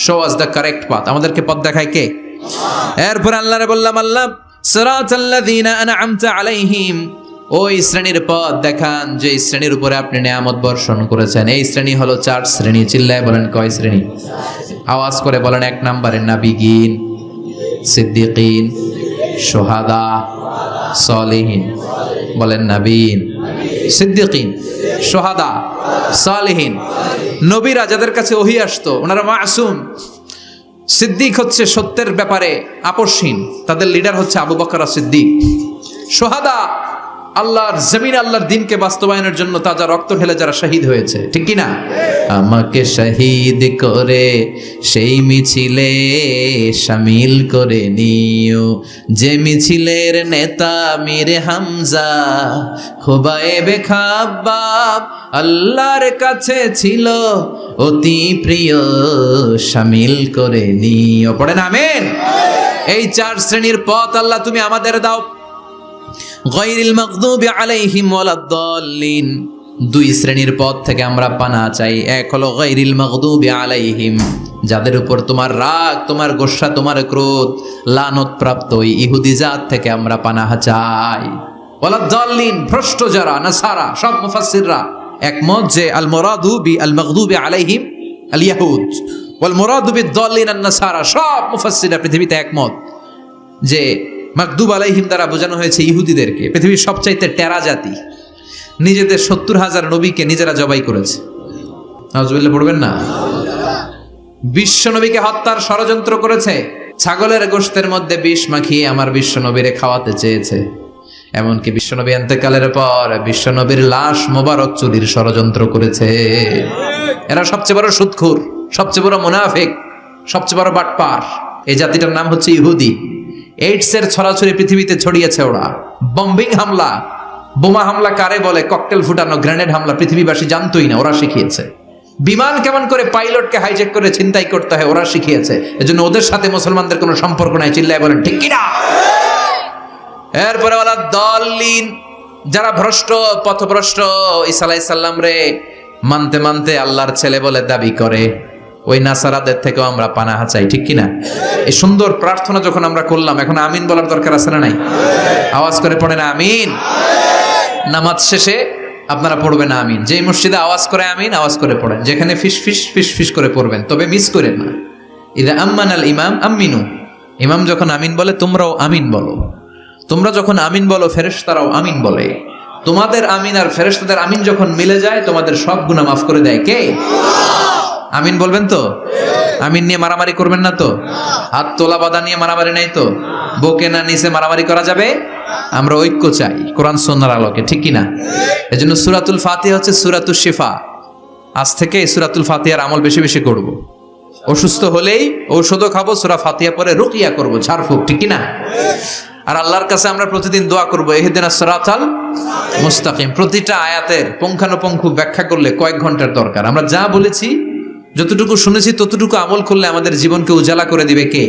show us the correct path, আমাদেরকে পথ দেখায় কে? এরপর আল্লাহরে বললাম, আল্লাহ সিরাতাল্লাযীনা আন'আমতা আলাইহিম, ওই শ্রেণীর পথ দেখান যে শ্রেণীর উপরে আপনি নিয়ামত বর্ষণ করেছেন। এই শ্রেণী হলো 4 শ্রেণী। চিল্লায় বলেন কয় শ্রেণী? আওয়াজ করে বলেন। 1 নম্বরে নাবিয়িন, সিদ্দিকিন, শুহাদা, সালিহিন। বলেন নাবিয়িন, সিদ্দিকিন, শুহাদা, সালিহিন। নবীরা যাদের কাছে ওহী আসতো ওনারা মাসুম। সিদ্দিক হচ্ছে সত্যের ব্যাপারে আপসহীন, তাদের লিডার হচ্ছে আবু বকর সিদ্দিক। শুহাদা আল্লাহর জমিন, আল্লাহর দিনকে বাস্তবায়নের জন্য তাজা রক্ত ঢেলে যারা শহীদ হয়েছে, ঠিক কি না? আমাকে শহীদ করে সেই মিছিলে শামিল করে নিও, যে মিছিলের নেতা মীর হামজা, খুবাইবে খাব্বাব আল্লাহর কাছে ছিল অতি প্রিয়, শামিল করে নিও। পড়েন আমিন। এই 4 শ্রেণীর পথ আল্লাহ তুমি আমাদের দাও। গায়রিল মাগদুবি আলাইহিম ওয়ালাদ-দাল্লিন, 2 শ্রেণীর পথ থেকে আমরা পানা চাই। এক হলো গায়রিল মাগদুবি আলাইহিম, যাদের উপর তোমার রাগ, তোমার গোসা, তোমার ক্রোধ, লানত প্রাপ্ত ওই ইহুদি জাত থেকে আমরা পানাহ চাই। ওয়ালাদ-দাল্লিন, ভ্রষ্ট যারা, নাসারা, সব মুফাসসিররা একমত যে আল মুরাদু বি আল মাগদুবি আলাইহিম আল ইয়াহুদ ওয়াল মুরাদু বি দাল্লিন আন নাসারা, সব মুফাসসিররা পৃথিবীতে একমত যে মাগদুব আলাইহিম দ্বারা বোঝানো হয়েছে ইহুদিদেরকে। পৃথিবীর সবচাইতে টেরা জাতি, নিজেদের 70,000 নবীকে নিজেরা জবাই করেছে। নাউজুবিল্লাহ পড়বেন না? বিশ্ব নবীকে হত্যার ষড়যন্ত্র করেছে, ছাগলের গোশতের মধ্যে বিষ মাখিয়ে আমার বিশ্ব নবীরে খাওয়াতে চেয়েছে। এমনকি বিশ্বনবী ইন্তেকালের পর বিশ্বনবীর লাশ মোবারক চুরির ষড়যন্ত্র করেছে। এরা সবচেয়ে বড় সুদখোর, সবচেয়ে বড় মুনাফিক, সবচেয়ে বড় বাটপার। এই জাতিটার নাম হচ্ছে ইহুদি। এইডসের ছড়াছড়ি পৃথিবীতে ছড়িয়েছে ওরা। বম্বিং হামলা, বোমা হামলা কারে বলে, ককটেল ফুটানো, গ্রেনেড হামলা পৃথিবীবাসী জানতোই না, ওরা শিখিয়েছে। বিমান কেমন করে পাইলটকে হাইজ্যাক করে ছিনতাই করতে হয় ওরা শিখিয়েছে। এজন্য ওদের সাথে মুসলমানদের কোনো সম্পর্ক নাই। চিল্লায় বলেন ঠিক কিনা? এরপরে ওয়ালা দাল্লিন, যারা ভ্রষ্ট, পথভ্রষ্ট, ঈসা আলাইহিস সালাম রে মানতে মানতে আল্লাহর ছেলে বলে দাবি করে, ওই নাসারাদের থেকেও আমরা পানাহা চাই। ঠিক কিনা? এই সুন্দর প্রার্থনা যখন আমরা করলাম, এখন আমিন বলার দরকার আছে না নাই? আওয়াজ করে পড়েন আমিন। নামাজ শেষে আপনারা পড়বেন আমিন। যে মসজিদে আওয়াজ করে আমিন, আওয়াজ করে পড়েন। যেখানে ফিস ফিস ফিস ফিস করে পড়বেন, তবে মিস করেন না। ইদা আম্মানাল ইমাম আমিনু, ইমাম যখন আমিন বলে তোমরাও আমিন বলো। তোমরা যখন আমিন বলো ফেরেশতারাও আমিন বলে। তোমাদের আমিন আর ফেরেশতাদের আমিন যখন মিলে যায়, তোমাদের সব গুনাহ মাফ করে দেয় কে? আমিন বলবেন তো? আমিন নিয়ে মারামারি করবেন না তো? হাত তোলা বাঁধা নিয়ে মারামারি নাই তো? বুকে না নিচে মারামারি করা যাবে? আমরা ঐক্য চাই কোরআন সুন্নাহর আলোকে, ঠিক কিনা? এজন্য সূরাতুল ফাতিহা হচ্ছে সূরাতুশ শিফা। আজ থেকে সূরাতুল ফাতিহার আমল বেশি বেশি করব। অসুস্থ হলেই ঔষধও খাবো, সূরা ফাতিহা পরে রুকিয়া করব, ঝাড়ফুঁক, ঠিক কিনা? আর আল্লাহর কাছে আমরা প্রতিদিন দোয়া করবো, ইহদিনাস সিরাতাল মুস্তাকিম। প্রতিটা আয়াতের পুঙ্খানুপুঙ্খ ব্যাখ্যা করলে কয়েক ঘন্টার দরকার। আমরা যা বলেছি, যতটুকু শুনেছি, ততটুকু আমল করলে আমাদের জীবনকে উজালা করে দিবে কে?